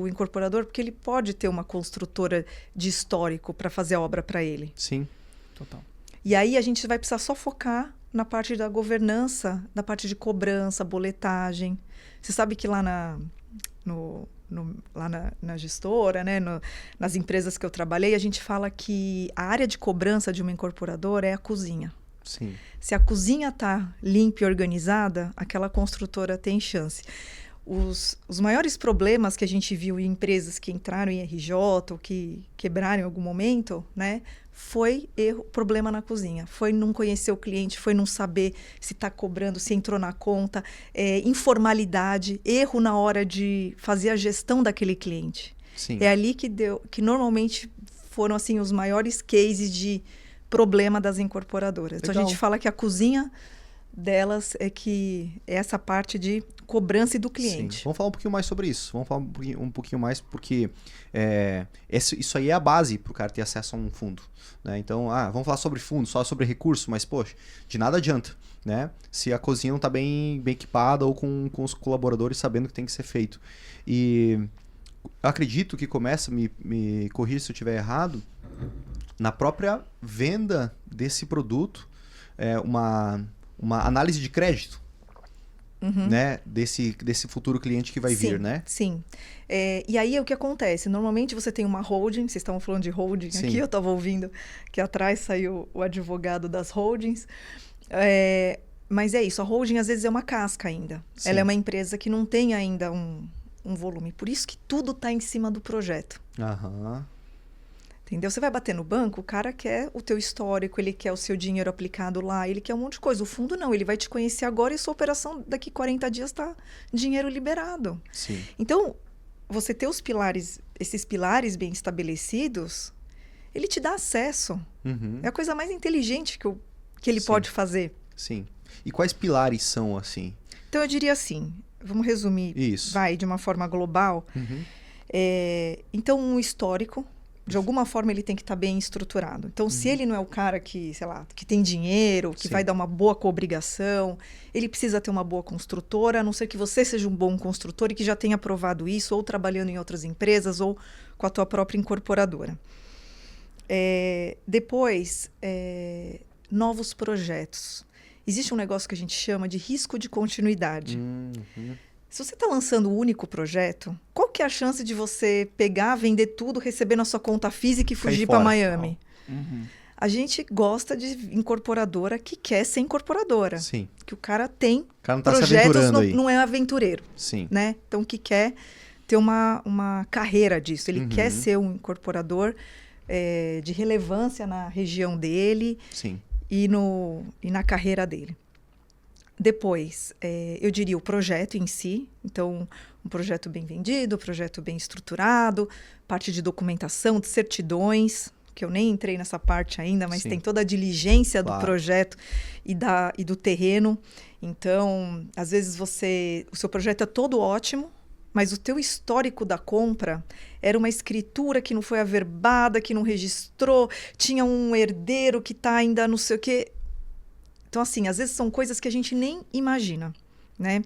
incorporador, porque ele pode ter uma construtora de histórico para fazer a obra para ele. Sim. Total. E aí a gente vai precisar só focar na parte da governança, na parte de cobrança, boletagem. Você sabe que lá na gestora, né, nas empresas que eu trabalhei, a gente fala que a área de cobrança de uma incorporadora é a cozinha. Sim. Se a cozinha está limpa e organizada, aquela construtora tem chance. Os maiores problemas que a gente viu em empresas que entraram em RJ ou que quebraram em algum momento, né, foi problema na cozinha. Foi não conhecer o cliente, foi não saber se está cobrando, se entrou na conta, informalidade, erro na hora de fazer a gestão daquele cliente. Sim. É ali que normalmente foram assim, os maiores cases de problema das incorporadoras. Então, a gente fala que a cozinha delas é essa parte de cobrança e do cliente. Sim. Vamos falar um pouquinho mais sobre isso. Vamos falar um pouquinho mais porque isso aí é a base para o cara ter acesso a um fundo. Né? Então, vamos falar sobre fundo, só sobre recurso, mas, poxa, de nada adianta, né? Se a cozinha não está bem equipada ou com os colaboradores sabendo o que tem que ser feito. E eu acredito que começa, me corrija se eu estiver errado, na própria venda desse produto, uma análise de crédito, né? desse futuro cliente que vai vir, né? Sim. E aí, o que acontece? Normalmente, você tem uma holding, vocês estavam falando de holding aqui, eu estava ouvindo que atrás saiu o advogado das holdings. Mas é isso, a holding às vezes é uma casca ainda. Sim. Ela é uma empresa que não tem ainda um volume. Por isso que tudo está em cima do projeto. Entendeu? Você vai bater no banco, o cara quer o teu histórico, ele quer o seu dinheiro aplicado lá, ele quer um monte de coisa. O fundo não, ele vai te conhecer agora e sua operação daqui 40 dias está dinheiro liberado. Sim. Então, você ter esses pilares bem estabelecidos, ele te dá acesso. É a coisa mais inteligente que ele pode fazer. Sim. E quais pilares são assim? Então, eu diria assim, vamos resumir, Isso. de uma forma global. Então, um histórico. De alguma forma ele tem que estar bem estruturado. Então, se ele não é o cara que, sei lá, que tem dinheiro, que vai dar uma boa coobrigação, ele precisa ter uma boa construtora, a não ser que você seja um bom construtor e que já tenha provado isso, ou trabalhando em outras empresas, ou com a tua própria incorporadora. Depois, novos projetos. Existe um negócio que a gente chama de risco de continuidade. Se você está lançando um único projeto, qual que é a chance de você pegar, vender tudo, receber na sua conta física e fugir para Miami? A gente gosta de incorporadora que quer ser incorporadora. Sim. Que o cara tem cara não tá projetos, não é aventureiro. Sim. Né? Então, que quer ter uma carreira disso. Ele quer ser um incorporador de relevância na região dele. Sim. E na carreira dele. Depois, eu diria o projeto em si. Então, um projeto bem vendido, um projeto bem estruturado, parte de documentação, de certidões, que eu nem entrei nessa parte ainda, mas tem toda a diligência do projeto e do terreno. Então, às vezes o seu projeto é todo ótimo, mas o teu histórico da compra era uma escritura que não foi averbada, que não registrou, tinha um herdeiro que está ainda não sei o quê. Então, assim, às vezes são coisas que a gente nem imagina, né?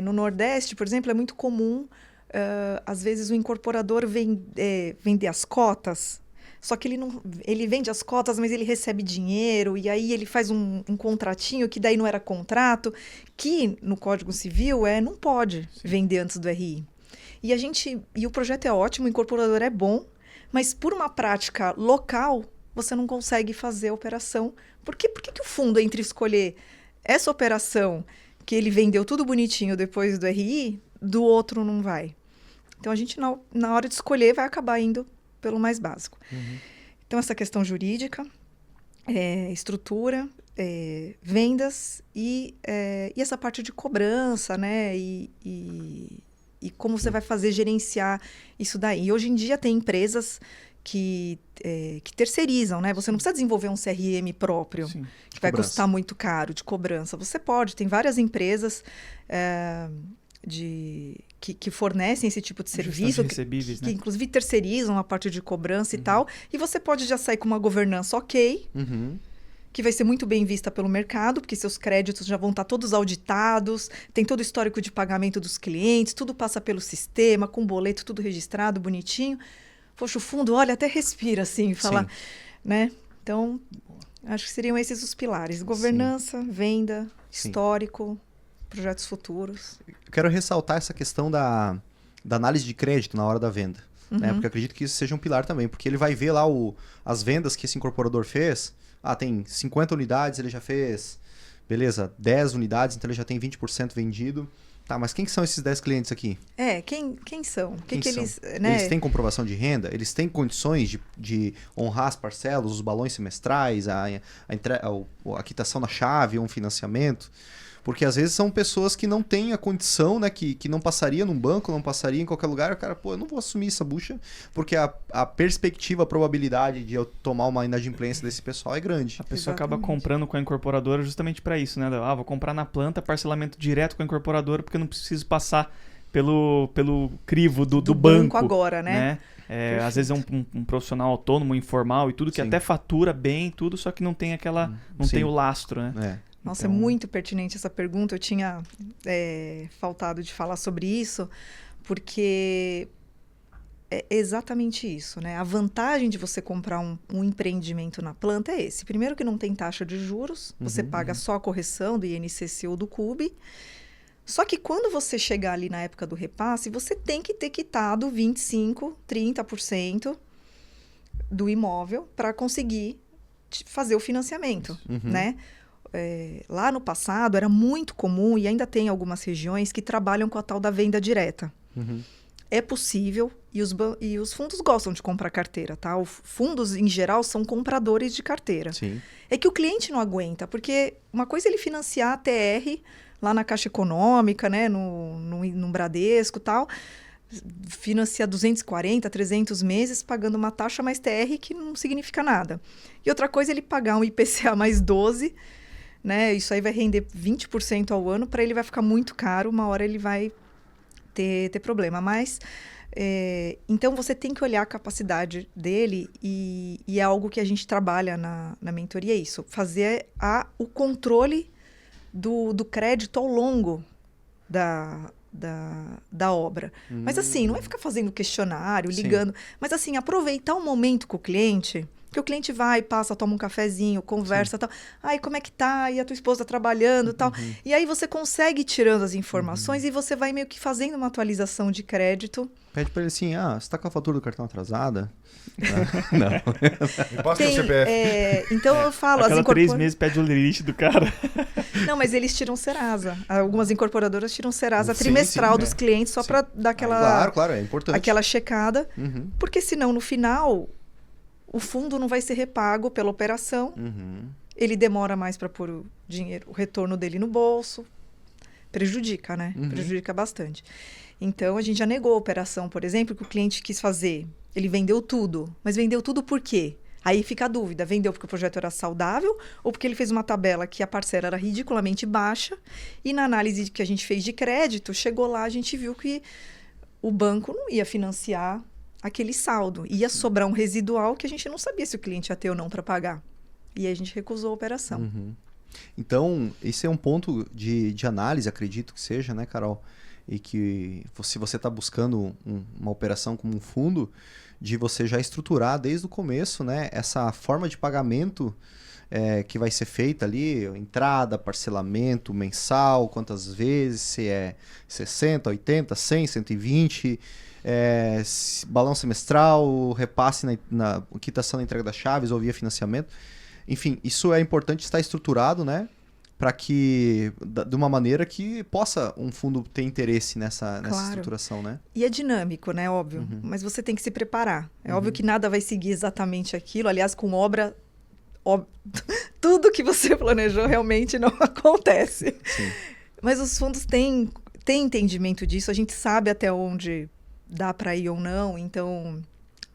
No Nordeste, por exemplo, é muito comum, às vezes, o incorporador vender as cotas, só que ele vende as cotas, mas ele recebe dinheiro, e aí ele faz um contratinho que daí não era contrato, que no Código Civil não pode vender antes do RI. E o projeto é ótimo, o incorporador é bom, mas por uma prática local, você não consegue fazer a operação. Por que o fundo, entre escolher essa operação, que ele vendeu tudo bonitinho depois do RI, do outro não vai? Então, a gente, na hora de escolher, vai acabar indo pelo mais básico. Então, essa questão jurídica, estrutura, vendas e essa parte de cobrança, né? E como você vai gerenciar isso daí. E hoje em dia tem empresas que terceirizam, né? Você não precisa desenvolver um CRM próprio, que vai custar muito caro, de cobrança. Você pode, tem várias empresas que fornecem esse tipo de serviço, que inclusive terceirizam a parte de cobrança e tal, e você pode já sair com uma governança que vai ser muito bem vista pelo mercado, porque seus créditos já vão estar todos auditados, tem todo o histórico de pagamento dos clientes, tudo passa pelo sistema, com boleto tudo registrado, bonitinho. Poxa, o fundo, olha, até respira assim, fala, né? Então, acho que seriam esses os pilares. Governança, venda, histórico, projetos futuros. Eu quero ressaltar essa questão da análise de crédito na hora da venda. Né? Porque eu acredito que isso seja um pilar também. Porque ele vai ver lá as vendas que esse incorporador fez. Tem 50 unidades, ele já fez, beleza, 10 unidades, então ele já tem 20% vendido. Tá, mas quem que são esses 10 clientes aqui? Quem são? Quem que são? Eles, né? Eles têm comprovação de renda? Eles têm condições de honrar as parcelas, os balões semestrais, a quitação da chave, um financiamento? Porque às vezes são pessoas que não têm a condição, né? Que não passaria num banco, não passaria em qualquer lugar. O cara, eu não vou assumir essa bucha, porque a perspectiva, a probabilidade de eu tomar uma inadimplência desse pessoal é grande. A pessoa acaba comprando com a incorporadora justamente para isso, né? Vou comprar na planta, parcelamento direto com a incorporadora, porque eu não preciso passar pelo crivo do banco agora, né? Às vezes é um profissional autônomo, informal e tudo, que até fatura bem tudo, só que não tem não tem o lastro, né? Nossa, é muito pertinente essa pergunta. Eu tinha faltado de falar sobre isso, porque é exatamente isso, né? A vantagem de você comprar um empreendimento na planta é esse. Primeiro que não tem taxa de juros, você paga só a correção do INCC ou do CUB. Só que quando você chegar ali na época do repasse, você tem que ter quitado 25%, 30% do imóvel para conseguir fazer o financiamento, né? Lá no passado era muito comum, e ainda tem algumas regiões que trabalham com a tal da venda direta. É possível, e os fundos gostam de comprar carteira, tá? Os fundos, em geral, são compradores de carteira. Sim. É que o cliente não aguenta, porque uma coisa é ele financiar a TR lá na Caixa Econômica, né? no Bradesco e tal, financia 240, 300 meses, pagando uma taxa mais TR que não significa nada. E outra coisa é ele pagar um IPCA mais 12%, né? Isso aí vai render 20% ao ano, para ele vai ficar muito caro, uma hora ele vai ter problema. Mas Então, você tem que olhar a capacidade dele e é algo que a gente trabalha na mentoria, é isso. Fazer o controle do crédito ao longo da obra. Mas assim, não é ficar fazendo questionário, ligando. Mas assim, aproveitar o momento com o cliente, que o cliente vai, passa, toma um cafezinho, conversa, tal. Ai, como é que tá? E a tua esposa trabalhando, tal. E aí você consegue ir tirando as informações e você vai meio que fazendo uma atualização de crédito. Pede pra ele assim, você tá com a fatura do cartão atrasada? Não. Me passa o CPF. Então eu falo... Cada 3 meses pede o limite do cara. Não, mas eles tiram Serasa. Algumas incorporadoras tiram Serasa Sim, trimestral sim, dos clientes só para dar aquela... Claro, é importante. Aquela checada. Porque senão, no final, o fundo não vai ser repago pela operação. Ele demora mais para pôr o retorno dele no bolso. Prejudica, né? Prejudica bastante. Então, a gente já negou a operação, por exemplo, que o cliente quis fazer. Ele vendeu tudo. Mas vendeu tudo por quê? Aí fica a dúvida. Vendeu porque o projeto era saudável ou porque ele fez uma tabela que a parcela era ridiculamente baixa e na análise que a gente fez de crédito, chegou lá, a gente viu que o banco não ia financiar aquele saldo. Ia sobrar um residual que a gente não sabia se o cliente ia ter ou não para pagar. E aí a gente recusou a operação. Então, esse é um ponto de análise, acredito que seja, né, Carol? E que se você está buscando uma operação como um fundo, de você já estruturar desde o começo, né, essa forma de pagamento que vai ser feita ali, entrada, parcelamento mensal, quantas vezes, se é 60, 80, 100, 120, balão semestral, repasse na quitação da entrega das chaves ou via financiamento. Enfim, isso é importante estar estruturado, né? Para que, de uma maneira que possa um fundo ter interesse nessa estruturação, né? E é dinâmico, né? Óbvio. Mas você tem que se preparar. É óbvio que nada vai seguir exatamente aquilo. Aliás, com obra, tudo que você planejou realmente não acontece. Sim. Mas os fundos têm entendimento disso. A gente sabe até onde dá para ir ou não. Então,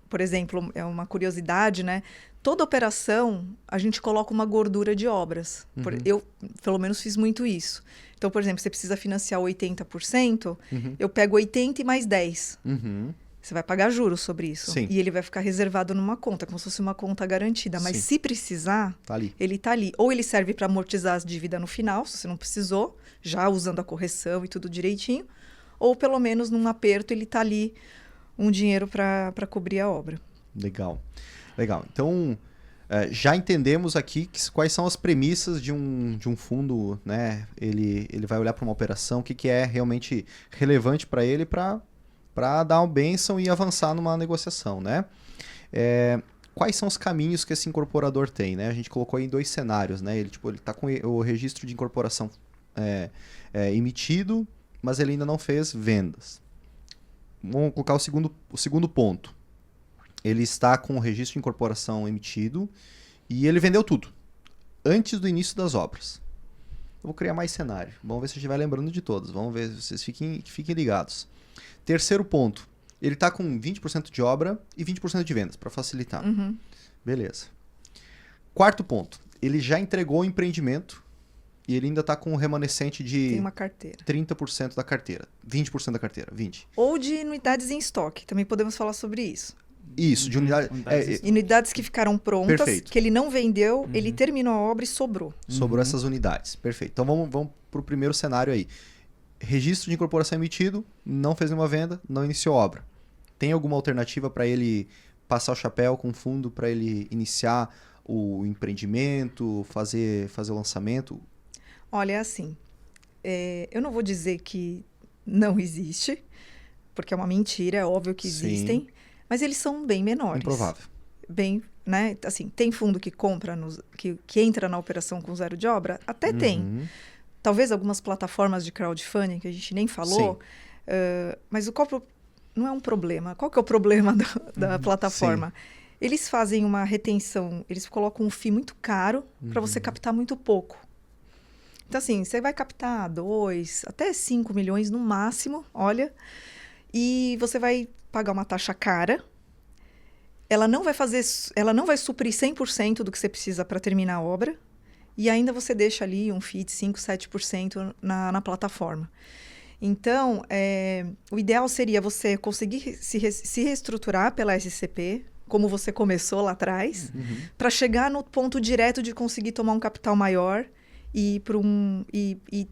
por exemplo, é uma curiosidade, né? Toda operação, a gente coloca uma gordura de obras. Eu, pelo menos, fiz muito isso. Então, por exemplo, você precisa financiar 80%, eu pego 80 e mais 10. Você vai pagar juros sobre isso. Sim. E ele vai ficar reservado numa conta, como se fosse uma conta garantida. Mas se precisar, ele está ali. Ou ele serve para amortizar as dívidas no final, se você não precisou, já usando a correção e tudo direitinho. Ou, pelo menos, num aperto, ele está ali um dinheiro para cobrir a obra. Legal. Então, já entendemos aqui quais são as premissas de um fundo, né? Ele vai olhar para uma operação, o que é realmente relevante para ele para dar uma bênção e avançar numa negociação, né? Quais são os caminhos que esse incorporador tem, né? A gente colocou aí em 2 cenários, né? Ele está com o registro de incorporação emitido, mas ele ainda não fez vendas. Vamos colocar o segundo ponto. Ele está com o registro de incorporação emitido e ele vendeu tudo, antes do início das obras. Eu vou criar mais cenário. Vamos ver se a gente vai lembrando de todos. Vamos ver, vocês fiquem ligados. Terceiro ponto. Ele está com 20% de obra e 20% de vendas, para facilitar. Beleza. Quarto ponto. Ele já entregou o empreendimento e ele ainda está com um remanescente de... Tem uma carteira. 30% da carteira. 20% da carteira. 20%. Ou de unidades em estoque. Também podemos falar sobre isso. Isso, de unidades que ficaram prontas, perfeito. Que ele não vendeu, ele terminou a obra e sobrou. Sobrou essas unidades, perfeito. Então vamos para o primeiro cenário aí. Registro de incorporação emitido, não fez nenhuma venda, não iniciou obra. Tem alguma alternativa para ele passar o chapéu com o fundo, para ele iniciar o empreendimento, fazer o lançamento? Olha, é assim, eu não vou dizer que não existe, porque é uma mentira, é óbvio que existem. Sim. Mas eles são bem menores. Improvável. Bem, né? Assim, tem fundo que compra, que entra na operação com zero de obra? Até tem. Talvez algumas plataformas de crowdfunding, que a gente nem falou. Mas não é um problema. Qual que é o problema da plataforma? Sim. Eles fazem uma retenção, eles colocam um FII muito caro para você captar muito pouco. Então, assim, você vai captar 2, até 5 milhões no máximo, olha. E você vai pagar uma taxa cara, ela não vai suprir 100% do que você precisa para terminar a obra, e ainda você deixa ali um FII de 5, 7% na plataforma. Então, o ideal seria você conseguir se reestruturar pela SCP, como você começou lá atrás, para chegar no ponto direto de conseguir tomar um capital maior e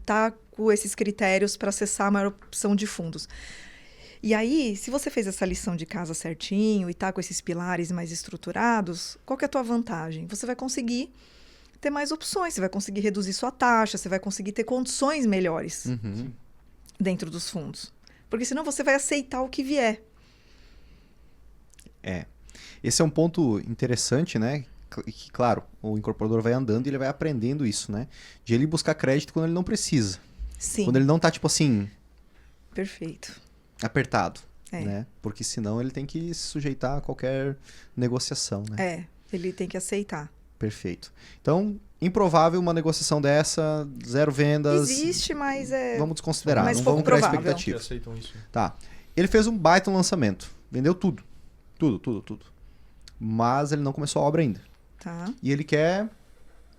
tá com esses critérios para acessar a maior opção de fundos. E aí, se você fez essa lição de casa certinho e tá com esses pilares mais estruturados, qual que é a tua vantagem? Você vai conseguir ter mais opções, você vai conseguir reduzir sua taxa, você vai conseguir ter condições melhores dentro dos fundos. Porque senão você vai aceitar o que vier. Esse é um ponto interessante, né? Que, claro, o incorporador vai andando e ele vai aprendendo isso, né? De ele buscar crédito quando ele não precisa. Sim. Quando ele não tá, tipo assim... Perfeito. Apertado, né? Porque senão ele tem que se sujeitar a qualquer negociação, né? Ele tem que aceitar. Perfeito. Então, improvável uma negociação dessa, 0 vendas. Existe, mas vamos desconsiderar, mais não pouco vamos criar provável. expectativa. Que aceitam isso. Tá. Ele fez um baita lançamento. Vendeu tudo. Tudo. Mas ele não começou a obra ainda. Tá. E ele quer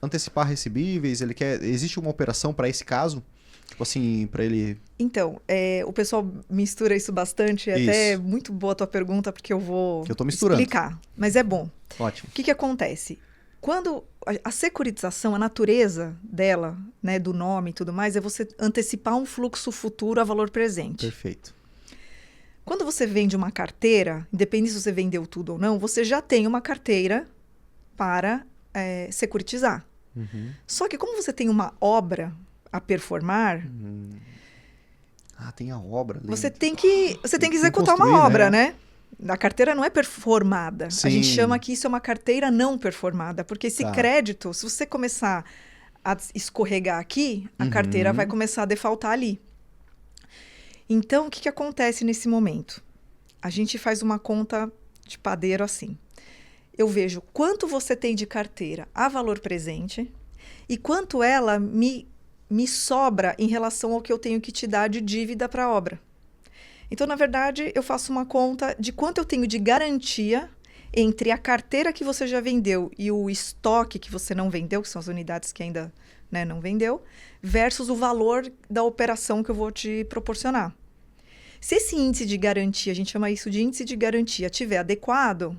antecipar recebíveis, ele quer... Existe uma operação para esse caso? Tipo assim, para ele... Então, o pessoal mistura isso bastante. É até muito boa a tua pergunta, porque eu vou eu tô misturando. explicar. Mas é bom. Ótimo. O que acontece? Quando a securitização, a natureza dela, né, do nome e tudo mais, é você antecipar um fluxo futuro a valor presente. Perfeito. Quando você vende uma carteira, independente se você vendeu tudo ou não, você já tem uma carteira para securitizar. Só que como você tem uma obra a performar, tem a obra. você tem que executar uma obra, né? A carteira não é performada. Sim. A gente chama que isso é uma carteira não performada, porque esse crédito, se você começar a escorregar aqui, a carteira vai começar a defaultar ali. Então, o que acontece nesse momento? A gente faz uma conta de padeiro assim. Eu vejo quanto você tem de carteira a valor presente e quanto ela me sobra em relação ao que eu tenho que te dar de dívida para a obra. Então, na verdade, eu faço uma conta de quanto eu tenho de garantia entre a carteira que você já vendeu e o estoque que você não vendeu, que são as unidades que ainda não vendeu, versus o valor da operação que eu vou te proporcionar. Se esse índice de garantia, a gente chama isso de índice de garantia, estiver adequado,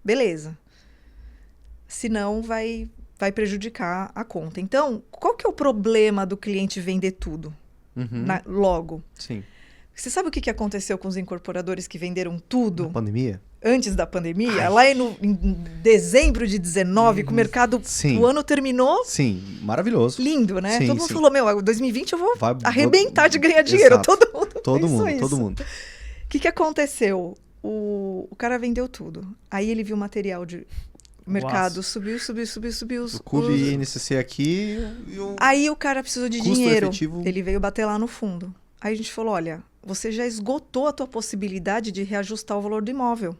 beleza. Senão, vai prejudicar a conta. Então, qual que é o problema do cliente vender tudo logo? Sim. Você sabe o que aconteceu com os incorporadores que venderam tudo? Na pandemia? Antes da pandemia? Lá em dezembro de 19, que o mercado, o ano terminou... Sim, maravilhoso. Lindo, né? Sim, todo mundo falou, 2020 eu vou Vai arrebentar de ganhar dinheiro. Exato. Todo mundo. O que aconteceu? O cara vendeu tudo. Aí ele viu o material de... O mercado subiu. O CUB e INCC aqui... Aí o cara precisou de custo dinheiro. Efetivo... Ele veio bater lá no fundo. Aí a gente falou, olha, você já esgotou a tua possibilidade de reajustar o valor do imóvel.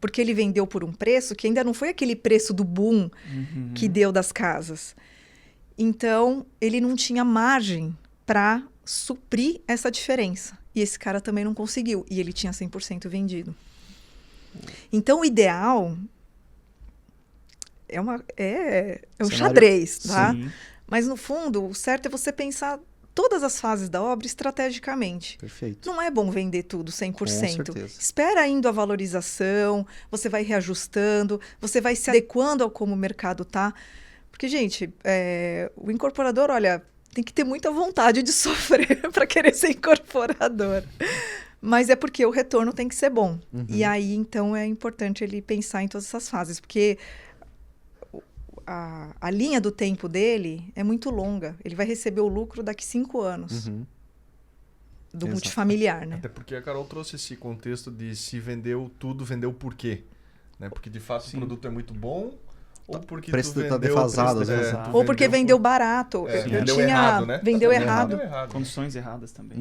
Porque ele vendeu por um preço que ainda não foi aquele preço do boom que deu das casas. Então, ele não tinha margem para suprir essa diferença. E esse cara também não conseguiu. E ele tinha 100% vendido. Então, o ideal... É um xadrez, tá? Sim. Mas, no fundo, o certo é você pensar todas as fases da obra estrategicamente. Perfeito. Não é bom vender tudo 100%. Com certeza. Espera indo a valorização, você vai reajustando, você vai se adequando ao como o mercado tá. Porque, gente, o incorporador, olha, tem que ter muita vontade de sofrer para querer ser incorporador. Mas é porque o retorno tem que ser bom. E aí, então, é importante ele pensar em todas essas fases, porque... A linha do tempo dele é muito longa. Ele vai receber o lucro daqui 5 anos do multifamiliar, né? Até porque a Carol trouxe esse contexto de se vendeu tudo, vendeu por quê? Né? Porque, de fato, o produto é muito bom ou porque o preço tu está vendeu... defasado, às vezes. Ou porque vendeu barato. Vendeu errado, né? Vendeu errado. Condições erradas também.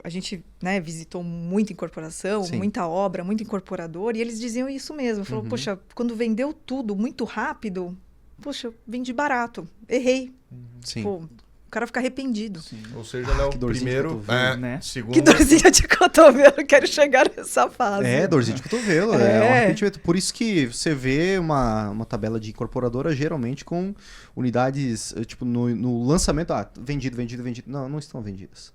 A gente visitou muita incorporação, muita obra, muito incorporador, e eles diziam isso mesmo. Falou, poxa, quando vendeu tudo muito rápido, poxa, vendi barato, errei. Sim. Pô, o cara fica arrependido. Sim. Ou seja, ele é o primeiro, né? Segundo... Que dorzinha de cotovelo, quero chegar nessa fase. Dorzinha de cotovelo, é um arrependimento. Por isso que você vê uma tabela de incorporadora geralmente com unidades, tipo, no lançamento, vendido. Não estão vendidas.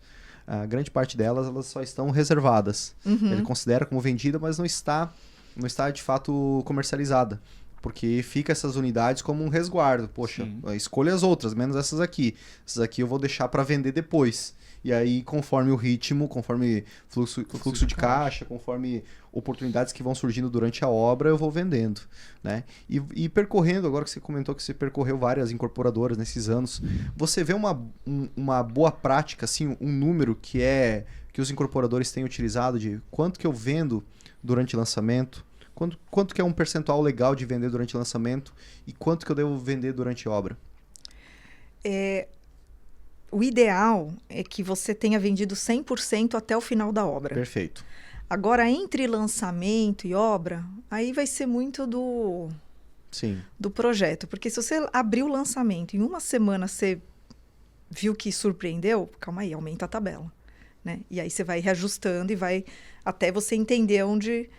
a grande parte delas, elas só estão reservadas. Ele considera como vendida, mas não está de fato comercializada. Porque fica essas unidades como um resguardo. Poxa, escolha as outras, menos essas aqui. Essas aqui eu vou deixar para vender depois. E aí, conforme o ritmo, conforme fluxo de caixa, conforme oportunidades que vão surgindo durante a obra, eu vou vendendo, né? E percorrendo, agora que você comentou que você percorreu várias incorporadoras nesses anos, você vê uma boa prática, assim, um número que os incorporadores têm utilizado de quanto que eu vendo durante o lançamento, quanto que é um percentual legal de vender durante o lançamento e quanto que eu devo vender durante a obra? O ideal é que você tenha vendido 100% até o final da obra. Perfeito. Agora, entre lançamento e obra, aí vai ser muito do projeto. Porque se você abrir o lançamento, em uma semana você viu que surpreendeu, calma aí, aumenta a tabela. Né? E aí você vai reajustando e vai até você entender onde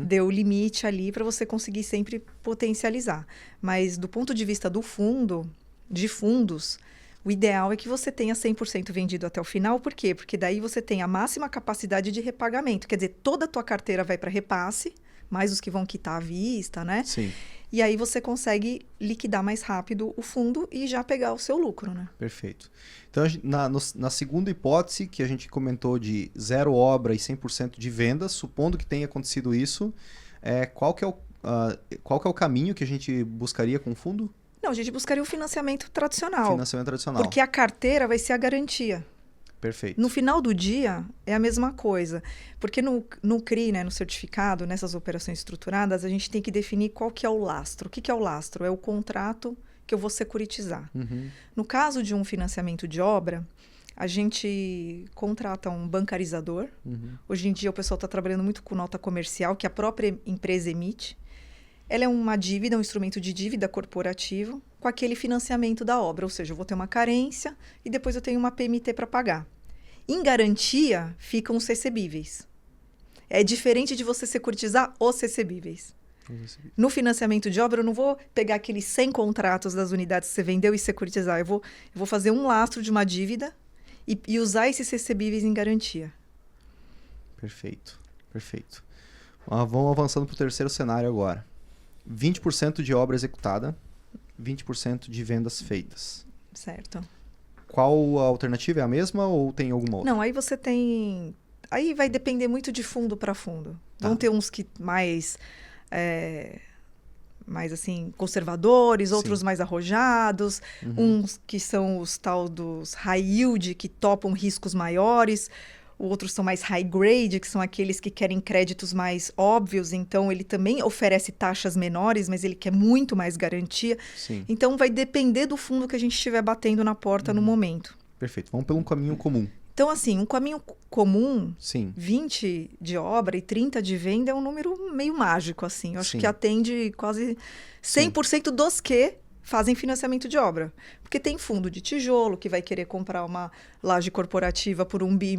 deu o limite ali para você conseguir sempre potencializar. Mas do ponto de vista de fundos, o ideal é que você tenha 100% vendido até o final. Por quê? Porque daí você tem a máxima capacidade de repagamento. Quer dizer, toda a tua carteira vai para repasse, mais os que vão quitar à vista, né? Sim. E aí você consegue liquidar mais rápido o fundo e já pegar o seu lucro, né? Perfeito. Então, na segunda hipótese, que a gente comentou de 0 obra e 100% de vendas, supondo que tenha acontecido isso, qual que é o caminho que a gente buscaria com o fundo? Não, a gente buscaria o financiamento tradicional. Financiamento tradicional. Porque a carteira vai ser a garantia. Perfeito. No final do dia, é a mesma coisa. Porque no CRI, né, no certificado, nessas operações estruturadas, a gente tem que definir qual que é o lastro. O que é o lastro? É o contrato que eu vou securitizar. No caso de um financiamento de obra, a gente contrata um bancarizador. Hoje em dia, o pessoal está trabalhando muito com nota comercial, que a própria empresa emite. Ela é uma dívida, um instrumento de dívida corporativo com aquele financiamento da obra. Ou seja, eu vou ter uma carência e depois eu tenho uma PMT para pagar. Em garantia, ficam os recebíveis. É diferente de você securitizar os recebíveis. No financiamento de obra, eu não vou pegar aqueles 100 contratos das unidades que você vendeu e securitizar. Eu vou fazer um lastro de uma dívida e usar esses recebíveis em garantia. Perfeito. Vamos avançando para o terceiro cenário agora. 20% de obra executada, 20% de vendas feitas. Certo. Qual a alternativa? É a mesma ou tem alguma outra? Não, aí você tem... Aí vai depender muito de fundo para fundo. Vão ter uns que mais assim, conservadores, outros mais arrojados, uns que são os tal dos high yield, que topam riscos maiores, outros são mais high grade, que são aqueles que querem créditos mais óbvios, então ele também oferece taxas menores, mas ele quer muito mais garantia. Sim. Então vai depender do fundo que a gente estiver batendo na porta no momento. Perfeito. Vamos pelo um caminho comum. Então, assim, um caminho comum, Sim. 20 de obra e 30 de venda é um número meio mágico, assim. Eu acho que atende quase 100% dos que fazem financiamento de obra. Porque tem fundo de tijolo que vai querer comprar uma laje corporativa por 1,5 bi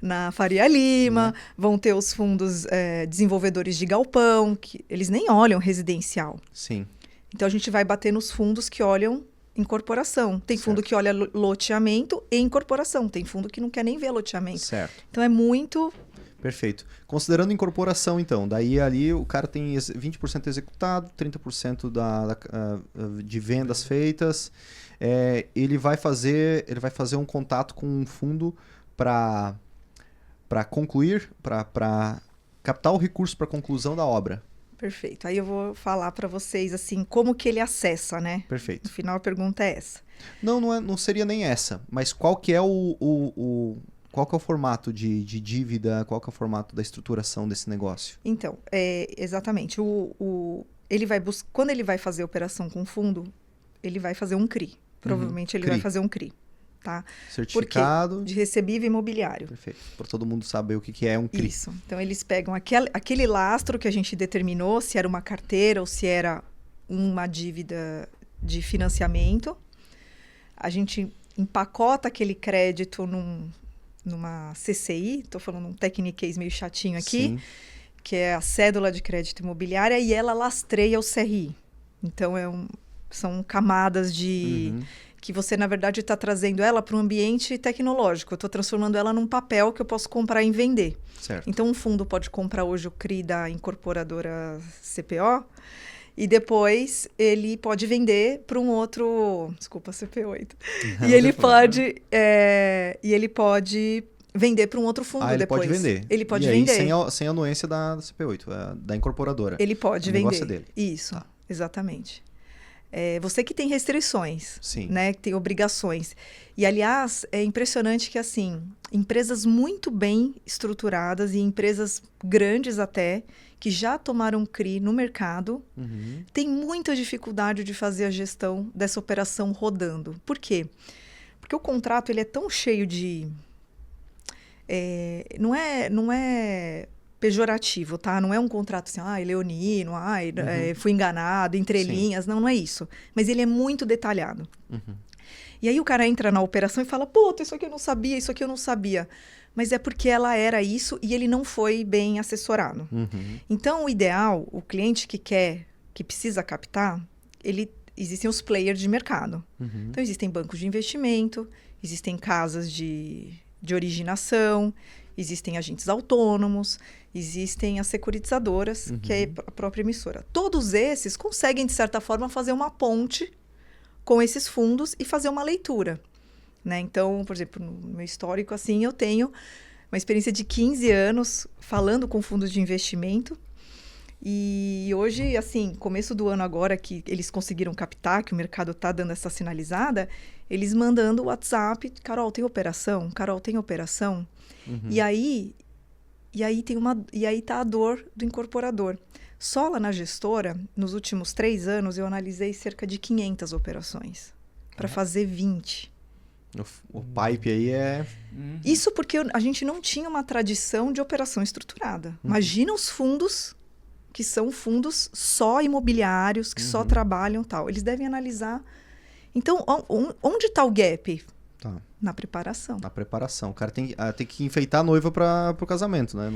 na Faria Lima. Vão ter os fundos desenvolvedores de galpão, que eles nem olham residencial. Sim. Então, a gente vai bater nos fundos que olham incorporação. Tem fundo que olha loteamento e incorporação. Tem fundo que não quer nem ver loteamento. Certo. Então, é muito... Perfeito. Considerando incorporação, então, daí ali o cara tem 20% executado, 30% de vendas feitas. Ele vai fazer um contato com um fundo para concluir, para captar o recurso para a conclusão da obra. Perfeito. Aí eu vou falar para vocês, assim, como que ele acessa, né? Perfeito. No final, a pergunta é essa. Não seria nem essa, mas qual que é qual que é o formato de dívida, qual que é o formato da estruturação desse negócio? Então, exatamente. Quando ele vai fazer a operação com fundo, ele vai fazer um CRI. Provavelmente ele vai fazer um CRI. Tá? Certificado. Por quê? De recebível imobiliário. Perfeito. Para todo mundo saber o que é um CRI. Isso. Então, eles pegam aquele lastro que a gente determinou, se era uma carteira ou se era uma dívida de financiamento. A gente empacota aquele crédito numa CCI, estou falando um techniquez meio chatinho aqui, que é a cédula de crédito imobiliária, e ela lastreia o CRI. Então, são camadas de que você, na verdade, está trazendo ela para um ambiente tecnológico. Eu estou transformando ela num papel que eu posso comprar e vender. Certo. Então, um fundo pode comprar hoje o CRI da incorporadora CPO e depois ele pode vender para um outro... Desculpa, CP8. E ele pode vender para um outro fundo ele depois. pode vender. Ele pode e aí, vender. sem anuência da CP8, da incorporadora. Ele pode o vender. negócio é dele. Isso, Tá. exatamente. Você que tem restrições, Sim. né? Que tem obrigações. E, aliás, é impressionante que, assim, empresas muito bem estruturadas e empresas grandes até, que já tomaram CRI no mercado, Uhum. têm muita dificuldade de fazer a gestão dessa operação rodando. Por quê? Porque o contrato ele é tão cheio de... não é pejorativo, tá? Não é um contrato assim, leonino, fui enganado, entre Sim. linhas. Não é isso. Mas ele é muito detalhado. Uhum. E aí o cara entra na operação e fala, puta, isso aqui eu não sabia, isso aqui eu não sabia. Mas é porque ela era isso e ele não foi bem assessorado. Uhum. Então, o ideal, o cliente que precisa captar, existem os players de mercado. Uhum. Então, existem bancos de investimento, existem casas de originação, existem agentes autônomos, existem as securitizadoras, que é a própria emissora. Todos esses conseguem, de certa forma, fazer uma ponte com esses fundos e fazer uma leitura. Né? Então, por exemplo, no meu histórico, assim, eu tenho uma experiência de 15 anos falando com fundos de investimento. E hoje, assim, começo do ano agora que eles conseguiram captar, que o mercado está dando essa sinalizada, eles mandando o WhatsApp, Carol, tem operação? Carol, tem operação? Uhum. E aí tá a dor do incorporador. Só lá na gestora, nos últimos 3 anos, eu analisei cerca de 500 operações para fazer 20. O pipe aí é... Isso porque a gente não tinha uma tradição de operação estruturada. Imagina os fundos, que são fundos só imobiliários, que só trabalham tal. Eles devem analisar. Então, onde está o gap? Tá. Na preparação. Na preparação. O cara tem que enfeitar a noiva pro casamento, né?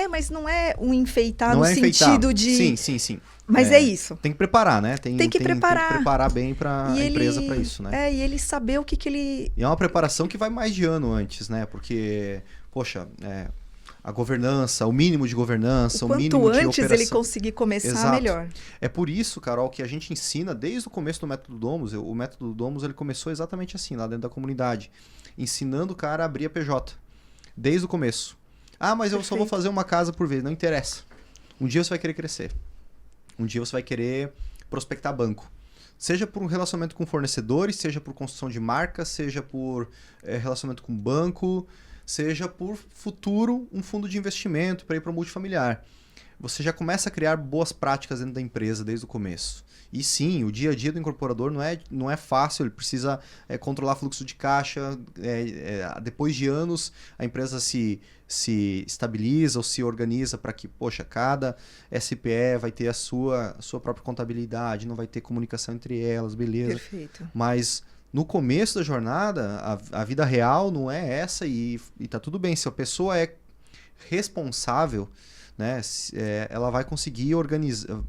Mas não é um enfeitar não no é enfeitar. sentido de... Sim. Mas é isso. Tem que preparar, né? Tem que preparar. Tem que preparar bem a E empresa para isso, né? E ele saber o que ele... E é uma preparação que vai mais de ano antes, né? Porque, poxa, a governança, o mínimo de governança, o mínimo de operação. Quanto antes ele conseguir começar, Exato. melhor. É por isso, Carol, que a gente ensina desde o começo do Método Domus. O Método Domus ele começou exatamente assim, lá dentro da comunidade. Ensinando o cara a abrir a PJ. Desde o começo. Mas eu só vou fazer uma casa por vez. Não interessa. Um dia você vai querer crescer. Um dia você vai querer prospectar banco. Seja por um relacionamento com fornecedores, seja por construção de marca, seja por relacionamento com banco, seja por futuro um fundo de investimento para ir para o multifamiliar. Você já começa a criar boas práticas dentro da empresa desde o começo. E sim, o dia a dia do incorporador não é fácil, ele precisa controlar fluxo de caixa. Depois de anos, a empresa se estabiliza ou se organiza para que, poxa, cada SPE vai ter a sua própria contabilidade, não vai ter comunicação entre elas, beleza. Perfeito. Mas no começo da jornada, a vida real não é essa e tá tudo bem. Se a pessoa é responsável, né, ela vai conseguir organizar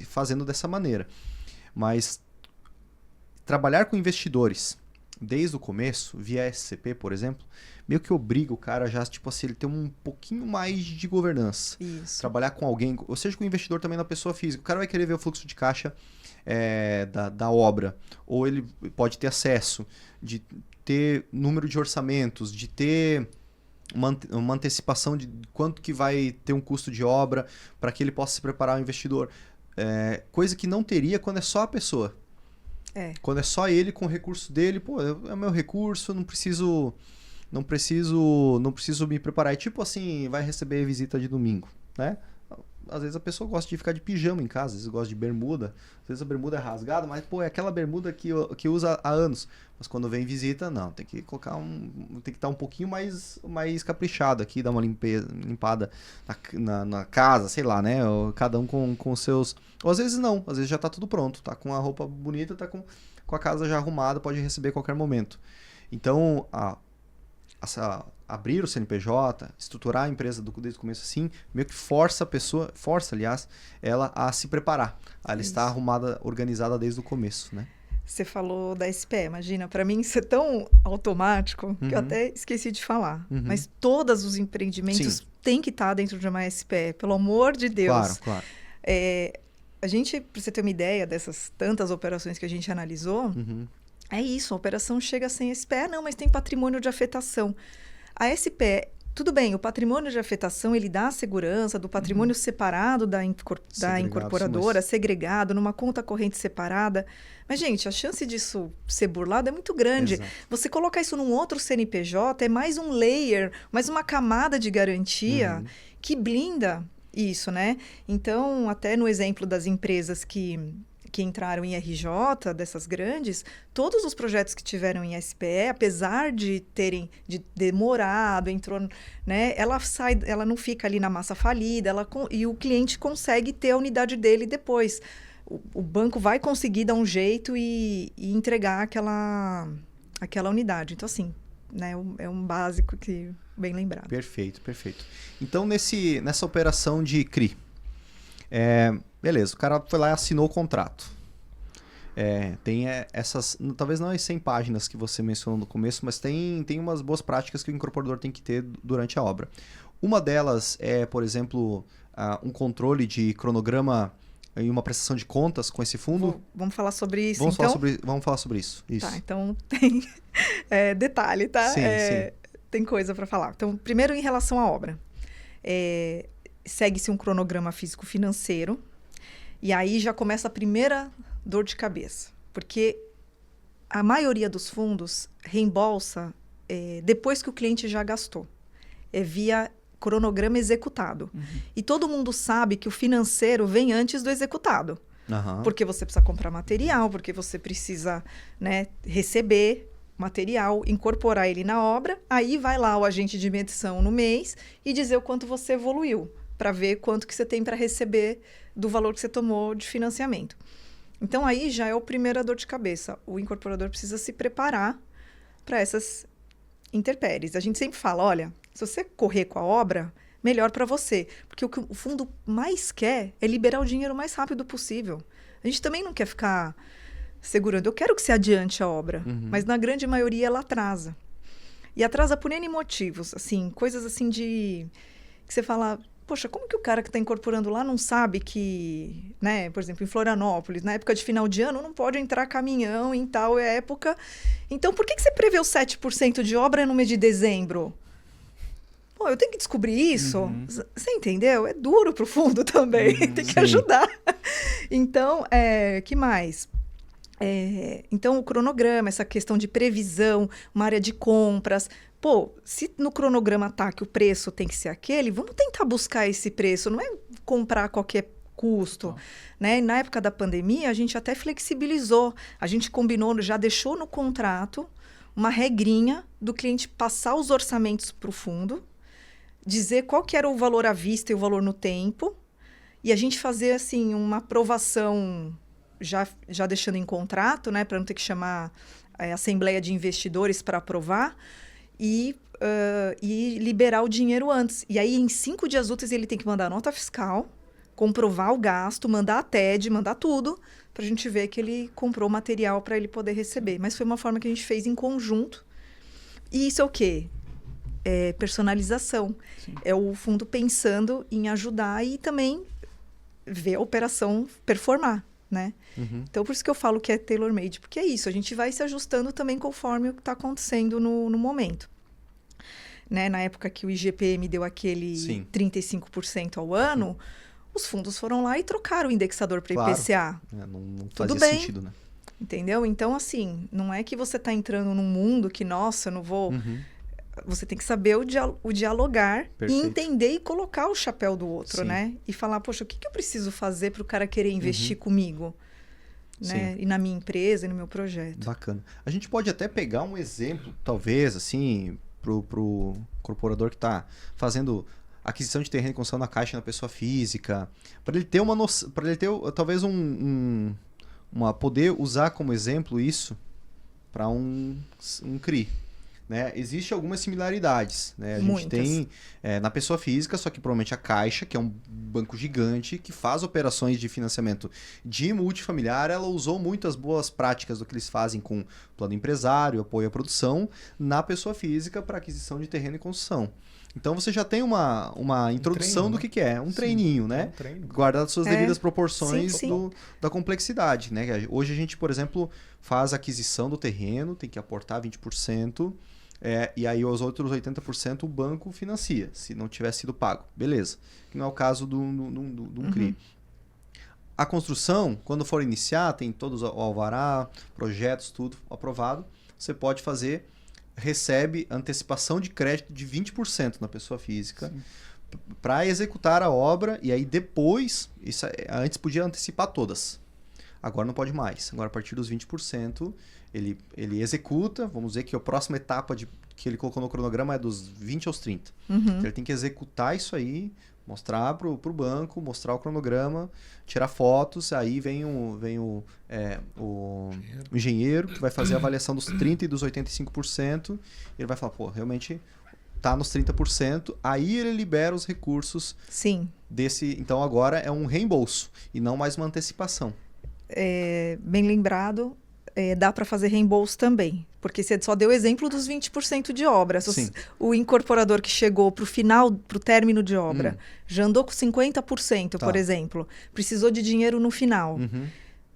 fazendo dessa maneira. Mas trabalhar com investidores desde o começo, via SCP, por exemplo, meio que obriga o cara já, tipo assim, ele ter um pouquinho mais de governança. Isso. Trabalhar com alguém, ou seja, com o investidor também na pessoa física. O cara vai querer ver o fluxo de caixa da obra, ou ele pode ter acesso, de ter número de orçamentos, de ter uma antecipação de quanto que vai ter um custo de obra para que ele possa se preparar ao investidor. Coisa que não teria quando é só a pessoa. Quando é só ele com o recurso dele, é o meu recurso, não preciso me preparar. É tipo assim, vai receber visita de domingo, né? Às vezes a pessoa gosta de ficar de pijama em casa, às vezes gosta de bermuda, às vezes a bermuda é rasgada, mas é aquela bermuda que usa há anos. Mas quando vem visita, não, tem que colocar tem que estar um pouquinho mais caprichado aqui, dar uma limpada na casa, sei lá, né? Cada um com seus... Ou às vezes não, às vezes já tá tudo pronto, tá com a roupa bonita, tá com a casa já arrumada, pode receber a qualquer momento. Então, abrir o CNPJ, estruturar a empresa desde o começo assim, meio que força, aliás, ela a se preparar. Ela está arrumada, organizada desde o começo, né? Você falou da SPE, imagina, para mim isso é tão automático que eu até esqueci de falar. Mas todos os empreendimentos têm que estar dentro de uma SPE, pelo amor de Deus. Claro. A gente, para você ter uma ideia dessas tantas operações que a gente analisou, é isso, a operação chega sem SPE, não, mas tem patrimônio de afetação. A SPE, tudo bem, o patrimônio de afetação, ele dá a segurança do patrimônio separado da incorporadora, segregado, numa conta corrente separada. Mas, gente, a chance disso ser burlado é muito grande. Exato. Você colocar isso num outro CNPJ é mais um layer, mais uma camada de garantia que blinda isso, né? Então, até no exemplo das empresas que entraram em RJ, dessas grandes, todos os projetos que tiveram em SPE, apesar de terem demorado, entrou, né? Ela não fica ali na massa falida, e o cliente consegue ter a unidade dele depois. O banco vai conseguir dar um jeito e entregar aquela unidade. Então, assim, né? É um básico que bem lembrado. Perfeito. Então, nessa operação de CRI, beleza, o cara foi lá e assinou o contrato. Tem essas, talvez não as 100 páginas que você mencionou no começo, mas tem umas boas práticas que o incorporador tem que ter durante a obra. Uma delas é, por exemplo, um controle de cronograma e uma prestação de contas com esse fundo. Vamos falar sobre isso, Vamos falar sobre isso. Tá, então tem detalhe, tá? Sim. Tem coisa para falar. Então, primeiro em relação à obra. Segue-se um cronograma físico-financeiro e aí já começa a primeira dor de cabeça, porque a maioria dos fundos reembolsa depois que o cliente já gastou. Via cronograma executado. E todo mundo sabe que o financeiro vem antes do executado. Porque você precisa comprar material, porque você precisa, né, receber material, incorporar ele na obra, aí vai lá o agente de medição no mês e dizer o quanto você evoluiu, para ver quanto que você tem para receber do valor que você tomou de financiamento. Então, aí já é a primeira dor de cabeça. O incorporador precisa se preparar para essas intempéries. A gente sempre fala, olha, se você correr com a obra, melhor para você. Porque o que o fundo mais quer é liberar o dinheiro o mais rápido possível. A gente também não quer ficar segurando. Eu quero que você adiante a obra, mas na grande maioria ela atrasa. E atrasa por N motivos, assim, coisas assim que você fala, poxa, como que o cara que está incorporando lá não sabe que, né, por exemplo, em Florianópolis, na época de final de ano, não pode entrar caminhão em tal época. Então, por que você prevê 7% de obra no mês de dezembro? Pô, eu tenho que descobrir isso. Você entendeu? É duro para o fundo também. Tem que ajudar. Então, que mais? Então, o cronograma, essa questão de previsão, uma área de compras. Pô, se no cronograma tá que o preço tem que ser aquele, vamos tentar buscar esse preço. Não é comprar a qualquer custo. Né? E na época da pandemia, a gente até flexibilizou. A gente combinou, já deixou no contrato uma regrinha do cliente passar os orçamentos para o fundo, dizer qual que era o valor à vista e o valor no tempo, e a gente fazer assim uma aprovação já deixando em contrato, né, para não ter que chamar a assembleia de investidores para aprovar e liberar o dinheiro antes. E aí, em 5 dias úteis, ele tem que mandar a nota fiscal, comprovar o gasto, mandar a TED, mandar tudo, para a gente ver que ele comprou material para ele poder receber. Mas foi uma forma que a gente fez em conjunto. E isso é o quê? Personalização. Sim. É o fundo pensando em ajudar e também ver a operação performar, né? Então, por isso que eu falo que é tailor-made, porque é isso, a gente vai se ajustando também conforme o que está acontecendo no momento. Né? Na época que o IGPM deu aquele 35% ao ano, os fundos foram lá e trocaram o indexador para IPCA. Não fazia sentido, né? Entendeu? Então, assim, não é que você está entrando num mundo que, nossa, eu não vou... Você tem que saber o dialogar. Perfeito. E entender e colocar o chapéu do outro, né? E falar, poxa, o que eu preciso fazer para o cara querer investir comigo? Né? E na minha empresa, e no meu projeto. Bacana. A gente pode até pegar um exemplo, talvez, assim, pro incorporador que está fazendo aquisição de terreno e construção na Caixa na pessoa física, para ele ter uma noção, para ele ter talvez poder usar como exemplo isso para um CRI. né? Existem algumas similaridades, né? A gente Muitas. tem na pessoa física, só que provavelmente a Caixa, que é um banco gigante que faz operações de financiamento de multifamiliar, ela usou muitas boas práticas do que eles fazem com plano empresário, apoio à produção, na pessoa física para aquisição de terreno e construção. Então você já tem uma introdução treino, do que é, um treininho, né? Um treino. Guardado suas devidas proporções Sim. da complexidade, né? Hoje a gente, por exemplo, faz a aquisição do terreno, tem que aportar 20%, e aí os outros 80% o banco financia, se não tiver sido pago. Beleza. Que não é o caso de um CRI. A construção, quando for iniciar, tem todos o alvará, projetos, tudo aprovado, você pode recebe antecipação de crédito de 20% na pessoa física para executar a obra, e aí depois, antes podia antecipar todas. Agora não pode mais. Agora a partir dos 20% ele executa, vamos dizer que a próxima etapa que ele colocou no cronograma é dos 20 aos 30. Então ele tem que executar isso aí, mostrar para o banco, mostrar o cronograma, tirar fotos, aí vem o engenheiro que vai fazer a avaliação dos 30% e dos 85%, ele vai falar, pô, realmente está nos 30%, aí ele libera os recursos Sim. então agora é um reembolso e não mais uma antecipação. Bem lembrado, dá para fazer reembolso também, porque você só deu exemplo dos 20% de obra. Sim. O incorporador que chegou para o término de obra, já andou com 50%, por exemplo, precisou de dinheiro no final.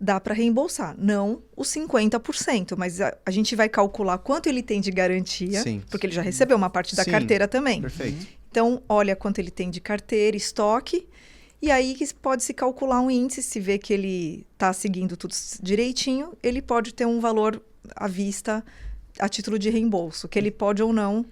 Dá para reembolsar, não os 50%, mas a gente vai calcular quanto ele tem de garantia, porque ele já recebeu uma parte da carteira também. Perfeito. Então, olha quanto ele tem de carteira, estoque, e aí pode se calcular um índice, se vê que ele está seguindo tudo direitinho, ele pode ter um valor à vista a título de reembolso, que ele pode ou não.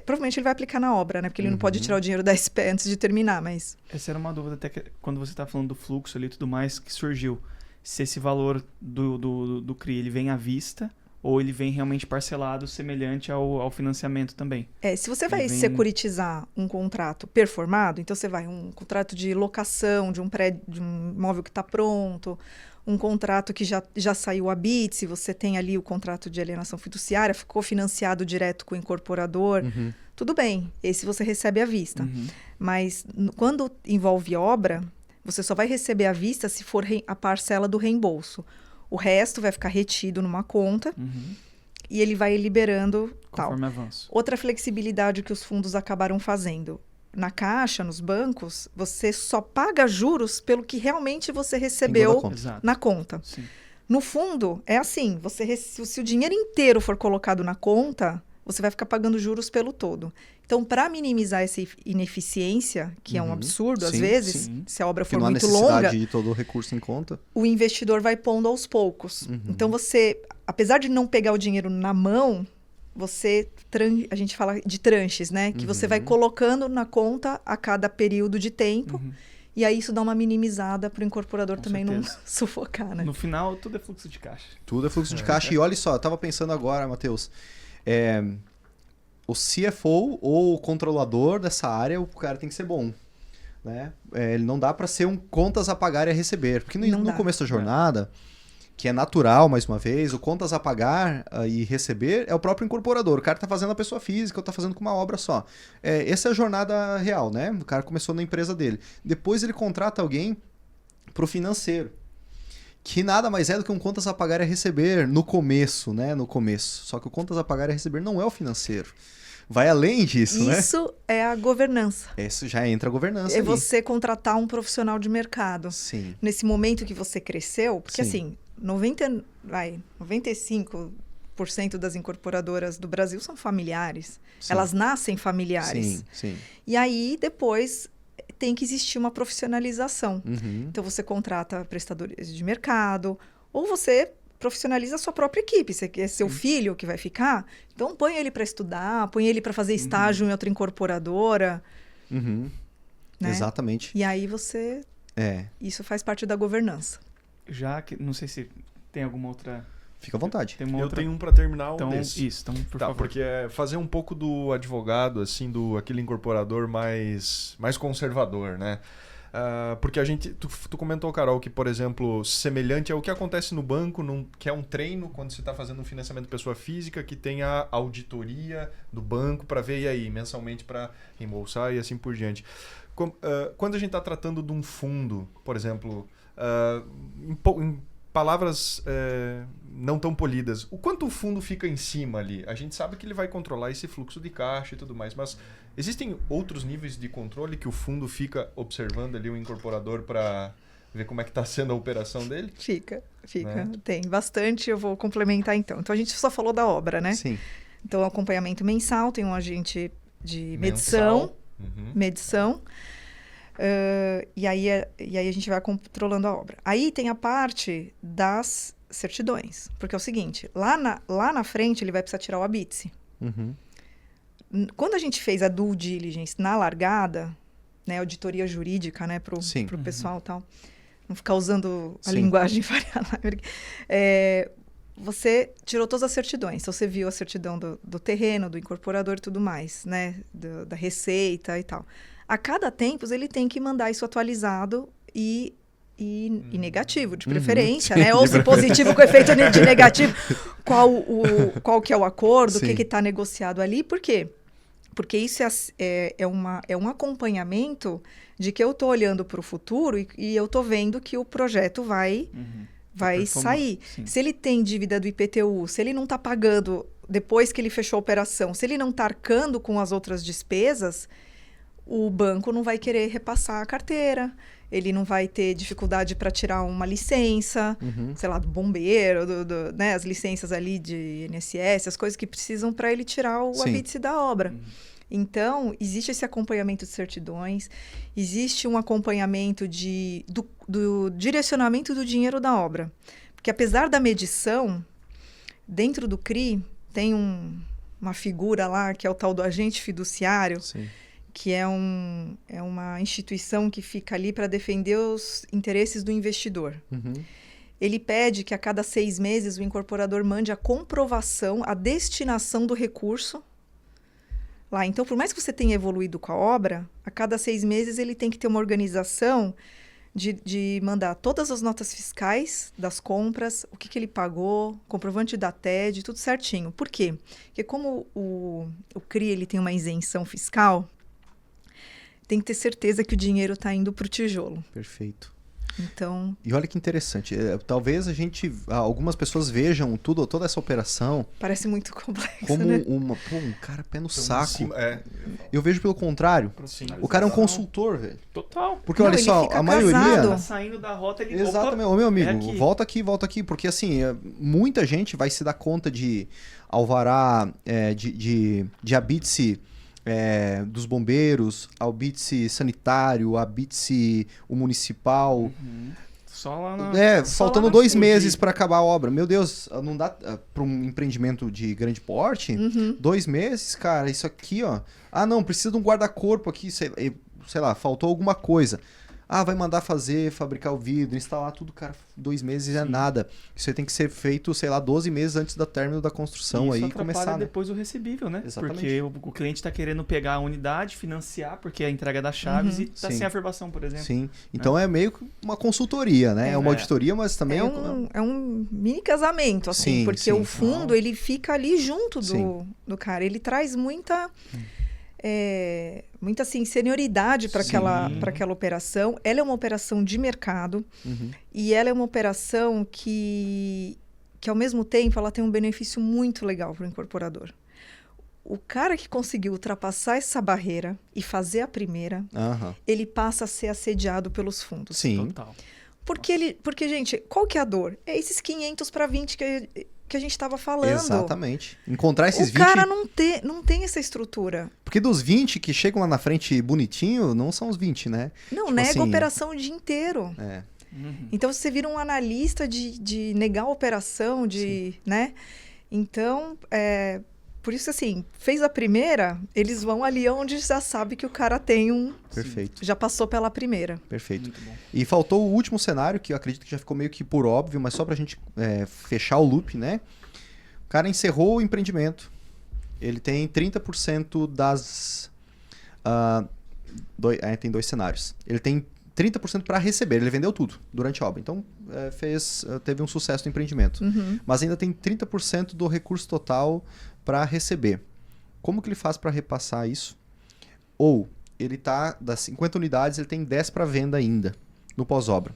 Provavelmente ele vai aplicar na obra, né? Porque ele não pode tirar o dinheiro da SP antes de terminar, mas... Essa era uma dúvida até que quando você está falando do fluxo ali e tudo mais que surgiu. Se esse valor do CRI ele vem à vista ou ele vem realmente parcelado semelhante ao financiamento também. Se você vai securitizar um contrato performado, então você vai um contrato de locação de um prédio, de um imóvel que está pronto, um contrato que já saiu a BIT, se você tem ali o contrato de alienação fiduciária, ficou financiado direto com o incorporador, tudo bem, esse você recebe à vista. Mas quando envolve obra, você só vai receber à vista se for a parcela do reembolso. O resto vai ficar retido numa conta e ele vai liberando conforme tal. avanço. Outra flexibilidade que os fundos acabaram fazendo. Na Caixa, nos bancos, você só paga juros pelo que realmente você recebeu na conta. Sim. No fundo, é assim, se o dinheiro inteiro for colocado na conta, você vai ficar pagando juros pelo todo. Então, para minimizar essa ineficiência, que é um absurdo às vezes, se a obra for muito longa... não há necessidade de todo o recurso em conta. O investidor vai pondo aos poucos. Então, você, apesar de não pegar o dinheiro na mão, a gente fala de tranches, né? Que você vai colocando na conta a cada período de tempo. E aí isso dá uma minimizada para o incorporador também não sufocar, né? No final, tudo é fluxo de caixa. Tudo é fluxo de caixa. E olha só, eu estava pensando agora, Matheus... o CFO ou o controlador dessa área, o cara tem que ser bom. Né? Ele não dá para ser um contas a pagar e a receber. Porque no começo da jornada, que é natural, mais uma vez, o contas a pagar e receber é o próprio incorporador. O cara está fazendo a pessoa física ou está fazendo com uma obra só. Essa é a jornada real, né? O cara começou na empresa dele. Depois ele contrata alguém para o financeiro. Que nada mais é do que um contas a pagar e a receber no começo, né? No começo. Só que o contas a pagar e a receber não é o financeiro. Vai além disso, né? Isso é a governança. Isso já entra a governança É ali. você contratar um profissional de mercado. Sim. Nesse momento que você cresceu, porque assim, 95% das incorporadoras do Brasil são familiares. Sim. Elas nascem familiares. Sim. E aí, depois, tem que existir uma profissionalização. Então, você contrata prestadores de mercado, ou você profissionaliza a sua própria equipe. Você quer seu filho que vai ficar? Então, põe ele para estudar, põe ele para fazer estágio em outra incorporadora. Né? Exatamente. E aí você... Isso faz parte da governança. Já que... Não sei se tem alguma outra... Fica à vontade. Eu tenho um para terminar então, desse. Isso, então, por favor. Porque é fazer um pouco do advogado, assim, aquele incorporador mais conservador, né? Porque tu comentou, Carol, que, por exemplo, semelhante ao que acontece no banco, que é um treino quando você está fazendo um financiamento pessoa física, que tem a auditoria do banco para ver, e aí, mensalmente para reembolsar e assim por diante. Quando a gente está tratando de um fundo, por exemplo, em palavras não tão polidas, o quanto o fundo fica em cima ali? A gente sabe que ele vai controlar esse fluxo de caixa e tudo mais, mas existem outros níveis de controle que o fundo fica observando ali o incorporador para ver como é que está sendo a operação dele? Fica. Né? Tem bastante, eu vou complementar então. Então a gente só falou da obra, né? Sim. Então, acompanhamento mensal, tem um agente de Mensal. medição. E aí a gente vai controlando a obra. Aí tem a parte das certidões. Porque é o seguinte, lá na frente ele vai precisar tirar o ABITSE. Uhum. Quando a gente fez a due diligence na largada, né, auditoria jurídica, né, pro pessoal e tal, não ficar usando a linguagem variada, você tirou todas as certidões. Então, você viu a certidão do terreno, do incorporador e tudo mais, né, da receita e tal. A cada tempo, ele tem que mandar isso atualizado e negativo, de preferência, né? Ou se positivo com efeito de negativo. Qual que é o acordo, o que está negociado ali. Por quê? Porque isso é um acompanhamento de que eu estou olhando para o futuro e eu estou vendo que o projeto vai sair. Sim. Se ele tem dívida do IPTU, se ele não está pagando depois que ele fechou a operação, se ele não está arcando com as outras despesas, o banco não vai querer repassar a carteira, ele não vai ter dificuldade para tirar uma licença, sei lá, do bombeiro, né, as licenças ali de INSS, as coisas que precisam para ele tirar o ABITSE da obra. Então, existe esse acompanhamento de certidões, existe um acompanhamento do direcionamento do dinheiro da obra. Porque apesar da medição, dentro do CRI tem uma figura lá, que é o tal do agente fiduciário, que é uma instituição que fica ali para defender os interesses do investidor. Ele pede que a cada 6 meses o incorporador mande a comprovação, a destinação do recurso lá. Então, por mais que você tenha evoluído com a obra, a cada 6 meses ele tem que ter uma organização de mandar todas as notas fiscais das compras, o que ele pagou, comprovante da TED, tudo certinho. Por quê? Porque como o CRI ele tem uma isenção fiscal, tem que ter certeza que o dinheiro está indo para o tijolo. Perfeito. Então... E olha que interessante, talvez algumas pessoas vejam toda essa operação... Parece muito complexo, como né? um cara pé no saco. Eu vejo pelo contrário. O cara é um consultor, velho. Total. Porque olha só, a maioria... Tá saindo da rota, ele... Exatamente. Ô, meu amigo, volta aqui. Porque assim, muita gente vai se dar conta de alvará, de ABITSE... dos bombeiros, ao ABITSE sanitário, a ABITSE o municipal. Só lá na... faltando 2 meses para acabar a obra. Meu Deus, não dá para um empreendimento de grande porte? 2 meses, cara, isso aqui, ó. Ah, não, precisa de um guarda-corpo aqui, sei lá, faltou alguma coisa. Ah, vai mandar fabricar o vidro, instalar tudo, cara, 2 meses é nada. Isso aí tem que ser feito, sei lá, 12 meses antes do término da construção. Isso aí começar, né? depois o recebível, né? Exatamente. Porque o cliente está querendo pegar a unidade, financiar, porque é a entrega das chaves e está sem averbação, por exemplo. Sim, então é meio que uma consultoria, né? É uma auditoria, mas também... É um mini casamento, assim, porque o fundo, ele fica ali junto do cara. Ele traz muita assim, senioridade para aquela operação. Ela é uma operação de mercado e ela é uma operação que ao mesmo tempo ela tem um benefício muito legal para o incorporador. O cara que conseguiu ultrapassar essa barreira e fazer a primeira, ele passa a ser assediado pelos fundos. Sim. Total. Porque, gente, qual que é a dor? É esses 500 para 20 que a gente estava falando. Exatamente. Encontrar esses 20... O cara não tem essa estrutura. Porque dos 20 que chegam lá na frente bonitinho, não são os 20, né? Não, tipo nega assim, a operação o dia inteiro. Então, você vira um analista de negar a operação, né? Então, por isso, assim, fez a primeira, eles vão ali onde já sabe que o cara tem Perfeito. Já passou pela primeira. Perfeito. Muito bom. E faltou o último cenário, que eu acredito que já ficou meio que por óbvio, mas só pra gente fechar o loop, né? O cara encerrou o empreendimento. Ele tem 30% das... tem 2 cenários. Ele tem 30% para receber. Ele vendeu tudo durante a obra. Então, teve um sucesso no empreendimento. Mas ainda tem 30% do recurso total para receber. Como que ele faz para repassar isso? Ou ele das 50 unidades, ele tem 10 para venda ainda, no pós-obra.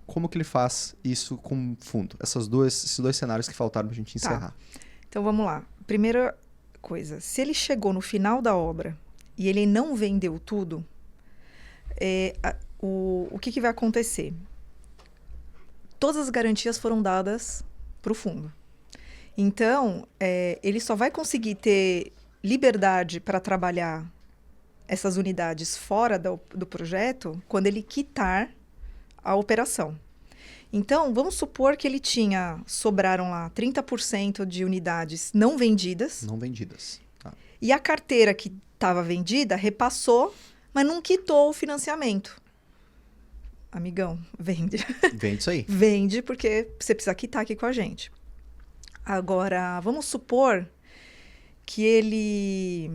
Como que ele faz isso com fundo? Esses dois cenários que faltaram para a gente encerrar. Então, vamos lá. Primeira coisa, se ele chegou no final da obra e ele não vendeu tudo, o que vai acontecer? Todas as garantias foram dadas para o fundo. Então, ele só vai conseguir ter liberdade para trabalhar essas unidades fora do projeto quando ele quitar a operação. Então, vamos supor que ele sobraram lá 30% de unidades não vendidas. Não vendidas. Tá. E a carteira que estava vendida repassou, mas não quitou o financiamento. Amigão, vende. Vende isso aí. Vende, porque você precisa quitar aqui com a gente. Agora, vamos supor que ele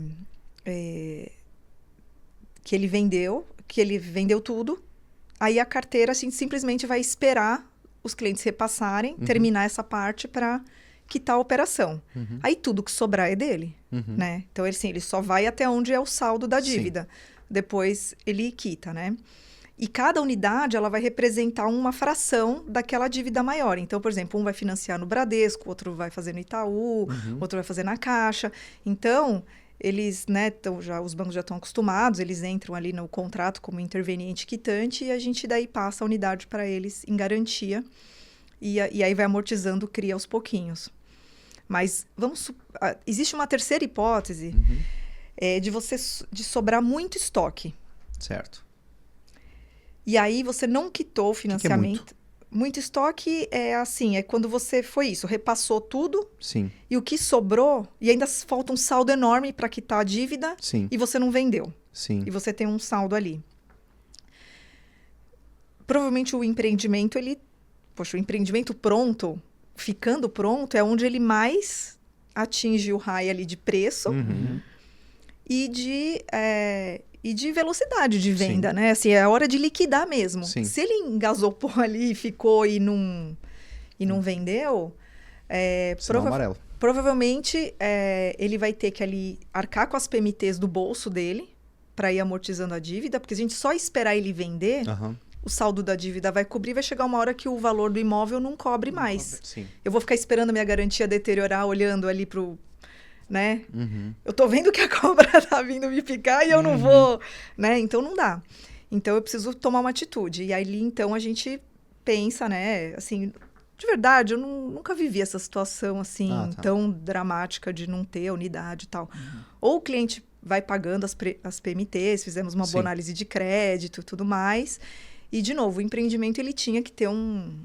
vendeu tudo. Aí a carteira assim, simplesmente vai esperar os clientes repassarem, terminar essa parte para quitar a operação. Aí tudo que sobrar é dele, né? Então, ele só vai até onde é o saldo da dívida. Sim. Depois ele quita, né? E cada unidade, ela vai representar uma fração daquela dívida maior. Então, por exemplo, um vai financiar no Bradesco, outro vai fazer no Itaú, outro vai fazer na Caixa. Então, eles, né, os bancos já estão acostumados, eles entram ali no contrato como interveniente quitante e a gente daí passa a unidade para eles em garantia e aí vai amortizando o CRI aos pouquinhos. Mas existe uma terceira hipótese de sobrar muito estoque. Certo. E aí você não quitou o financiamento. Que é muito estoque é quando você repassou tudo. Sim. E o que sobrou, e ainda falta um saldo enorme para quitar a dívida. Sim. E você não vendeu. Sim. E você tem um saldo ali. Provavelmente o empreendimento, o empreendimento pronto, ficando pronto, é onde ele mais atinge o high ali de preço e de velocidade de venda, Sim. né? Assim, é a hora de liquidar mesmo. Sim. Se ele engasopou ali e ficou e não vendeu, amarelo. provavelmente ele vai ter que ali arcar com as PMTs do bolso dele para ir amortizando a dívida, porque se a gente só esperar ele vender, o saldo da dívida vai cobrir, vai chegar uma hora que o valor do imóvel não cobre mais. Sim. Eu vou ficar esperando a minha garantia deteriorar, olhando ali pro... né? Eu tô vendo que a cobra tá vindo me picar e eu não vou, né? Então não dá. Então eu preciso tomar uma atitude. E aí então a gente pensa, né? Assim, de verdade, eu nunca vivi essa situação assim tão dramática de não ter unidade e tal. Ou o cliente vai pagando as PMTs, fizemos uma boa análise de crédito e tudo mais. E de novo, o empreendimento ele tinha que ter um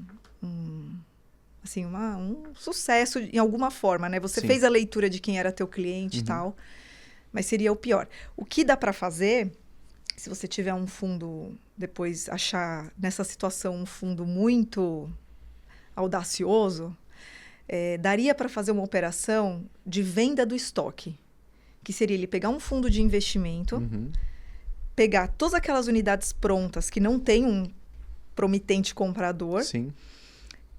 sucesso em alguma forma, né? Você fez a leitura de quem era teu cliente e tal, mas seria o pior. O que dá para fazer, se você tiver um fundo, depois achar nessa situação um fundo muito audacioso, daria para fazer uma operação de venda do estoque, que seria ele pegar um fundo de investimento, pegar todas aquelas unidades prontas que não tem um promitente comprador,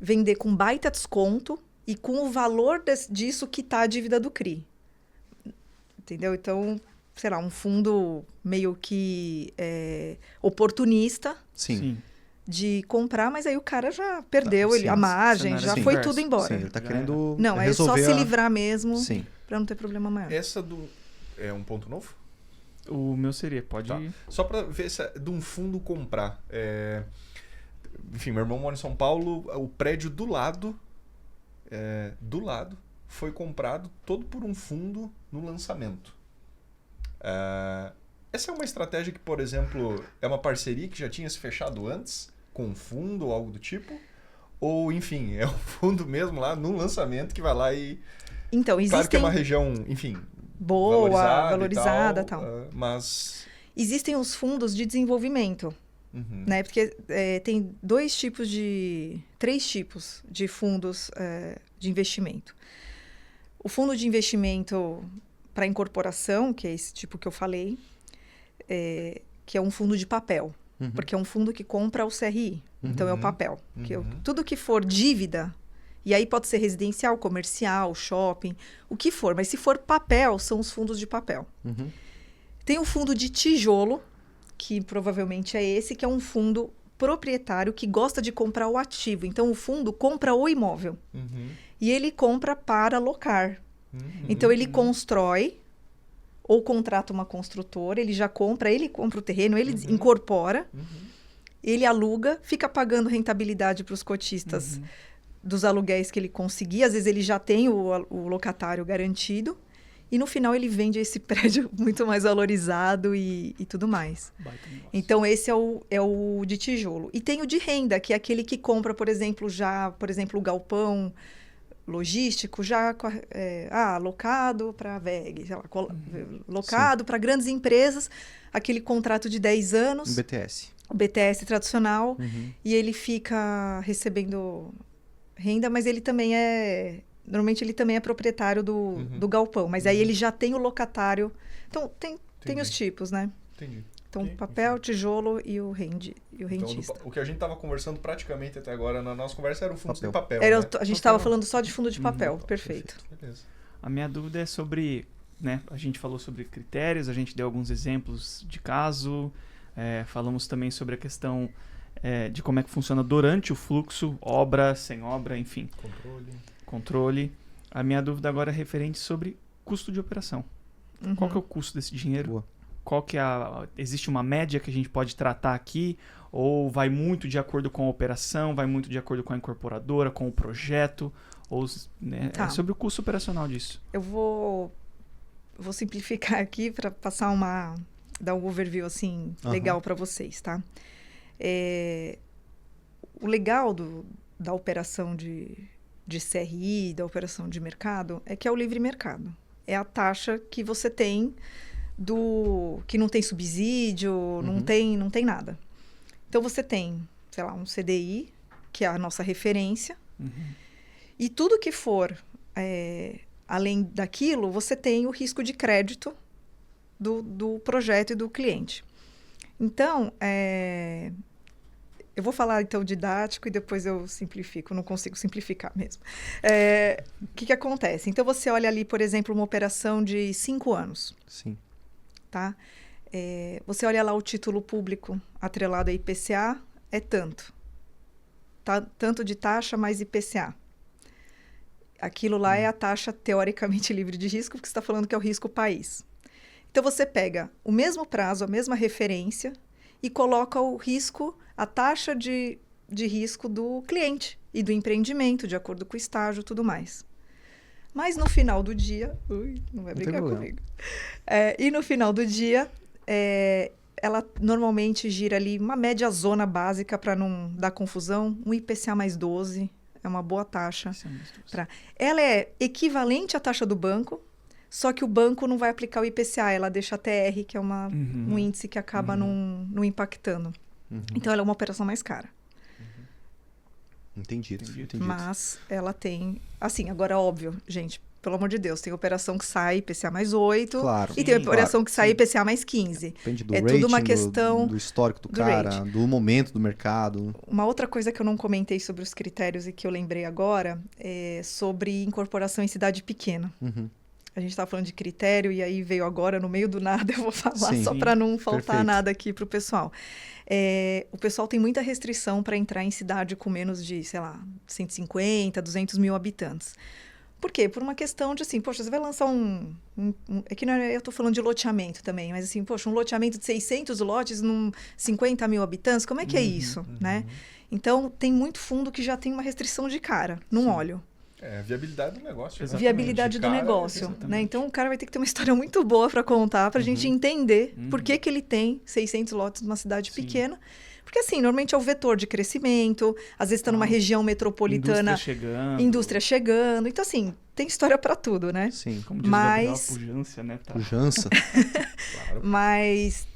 vender com baita desconto e com o valor disso quitar a dívida do CRI. Entendeu? Então, sei lá, um fundo meio que oportunista de comprar, mas aí o cara já perdeu a margem, já foi tudo embora. Sim, ele tá querendo não, é só se livrar mesmo para não ter problema maior. Essa é um ponto novo? O meu seria, pode... Tá. Só para ver se de um fundo comprar. Enfim, meu irmão mora em São Paulo, o prédio do lado foi comprado todo por um fundo no lançamento. Essa é uma estratégia que, por exemplo, é uma parceria que já tinha se fechado antes com um fundo ou algo do tipo? Ou, enfim, é o fundo mesmo lá no lançamento que vai lá e... Então, existem... Claro que é uma região, enfim... boa, valorizada e tal. Mas... Existem os fundos de desenvolvimento. Né? Porque tem três tipos de fundos de investimento. O fundo de investimento para incorporação, que é esse tipo que eu falei, que é um fundo de papel. porque é um fundo que compra o CRI, então é o papel. Uhum. Tudo que for dívida, e aí pode ser residencial, comercial, shopping, o que for, mas se for papel, são os fundos de papel. Uhum. Tem o fundo de tijolo, que provavelmente é esse, que é um fundo proprietário que gosta de comprar o ativo. Então, o fundo compra o imóvel. Uhum. E ele compra para alocar. Uhum. Então, ele constrói ou contrata uma construtora, ele compra o terreno, ele incorpora, ele aluga, fica pagando rentabilidade para os cotistas dos aluguéis que ele conseguir. Às vezes, ele já tem o locatário garantido. E no final ele vende esse prédio muito mais valorizado e tudo mais. Então esse é o de tijolo. E tem o de renda, que é aquele que compra, por exemplo, o galpão logístico, alocado para VEG, sei lá, locado para grandes empresas, aquele contrato de 10 anos. O BTS tradicional, e ele fica recebendo renda, mas ele também normalmente ele também é proprietário do galpão, mas aí ele já tem o locatário. Então, tem os tipos, né? Entendi. Então, papel, tijolo e o rentista. Então, o que a gente estava conversando praticamente até agora na nossa conversa era o fundo de papel. Né? A gente estava falando só de fundo de papel, perfeito. Beleza. A minha dúvida é sobre, né, a gente falou sobre critérios, a gente deu alguns exemplos de caso, falamos também sobre a questão de como é que funciona durante o fluxo, obra, sem obra, enfim. Controle. A minha dúvida agora é referente sobre custo de operação. Qual que é o custo desse dinheiro? Boa. Qual que existe uma média que a gente pode tratar aqui? Ou vai muito de acordo com a operação, vai muito de acordo com a incorporadora, com o projeto? Ou, né, Tá. É sobre o custo operacional disso. Eu vou simplificar aqui para dar um overview assim legal para vocês, tá? O legal da operação de CRI, da operação de mercado, é que é o livre mercado. É a taxa que você tem que não tem subsídio, não tem nada. Então, você tem, sei lá, um CDI, que é a nossa referência, e tudo que for além daquilo, você tem o risco de crédito do projeto e do cliente. Então, eu vou falar, então, didático e depois eu simplifico. Não consigo simplificar mesmo. O que acontece? Então, você olha ali, por exemplo, uma operação de 5 anos. Sim. Tá? Você olha lá o título público atrelado a IPCA, é tanto. Tá? Tanto de taxa mais IPCA. Aquilo lá é a taxa teoricamente livre de risco, porque você está falando que é o risco país. Então, você pega o mesmo prazo, a mesma referência e coloca o risco, a taxa de risco do cliente e do empreendimento, de acordo com o estágio e tudo mais. Mas no final do dia... não vai brigar comigo. E no final do dia, ela normalmente gira ali uma média zona básica para não dar confusão. Um IPCA mais 12 é uma boa taxa. Ela é equivalente à taxa do banco, só que o banco não vai aplicar o IPCA, ela deixa a TR, que é um índice que acaba não impactando. Então, ela é uma operação mais cara. Entendido. Mas ela tem... Assim, agora, óbvio, gente, pelo amor de Deus, tem operação que sai IPCA mais 8 Claro. e tem operação que sai IPCA mais 15. Depende do É rating, tudo uma questão do histórico do do cara, rating. do momento do mercado. Uma outra coisa que eu não comentei sobre os critérios e que eu lembrei agora é sobre incorporação em cidade pequena. A gente estava falando de critério e aí veio agora, no meio do nada, eu vou falar Sim, só para não faltar perfeito. nada aqui para o pessoal. O pessoal tem muita restrição para entrar em cidade com menos de, sei lá, 150, 200 mil habitantes. Por quê? Por uma questão de assim, poxa, você vai lançar é que não é, eu estou falando de loteamento também, mas assim, poxa, um loteamento de 600 lotes num 50 mil habitantes, como é que é isso, né? Então, tem muito fundo que já tem uma restrição de cara, não olho. A viabilidade do negócio. Exatamente. Viabilidade do negócio, né? Então, o cara vai ter que ter uma história muito boa para contar, para a gente entender por que ele tem 600 lotes numa cidade pequena. Porque, assim, normalmente é o vetor de crescimento, às vezes está numa região metropolitana, indústria chegando. Então, assim, tem história para tudo, né? Sim. Como diz Mas... a pujança, né? Tá. Pujança. Claro. Mas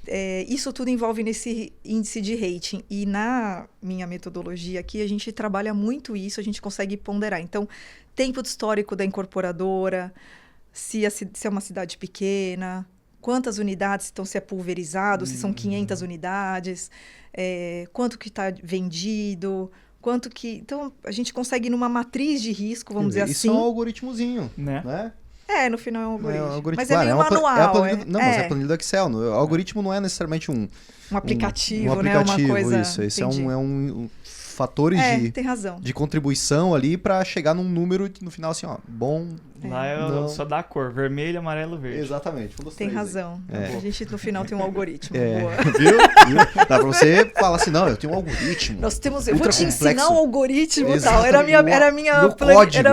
isso tudo envolve nesse índice de rating. E na minha metodologia aqui, a gente trabalha muito isso, a gente consegue ponderar. Então, tempo de histórico da incorporadora, se é uma cidade pequena, quantas unidades, então se é pulverizado, se são 500 unidades, quanto que está vendido, quanto que... Então, a gente consegue ir numa matriz de risco, vamos dizer Isso assim. é um algoritmozinho, né? No final é um algoritmo. Mas claro, é meio manual. Mas é a planilha do Excel. O algoritmo não é necessariamente um aplicativo, né? Uma coisa... Isso é um fatores tem razão. de contribuição ali para chegar num número no final assim, ó, bom... Lá só dá a cor, vermelho, amarelo, verde. Exatamente. Tem razão. A gente no final tem um algoritmo. Boa. Viu? Dá pra você falar assim, não, eu tenho um algoritmo. Eu vou te ensinar o algoritmo e tal. Era minha código.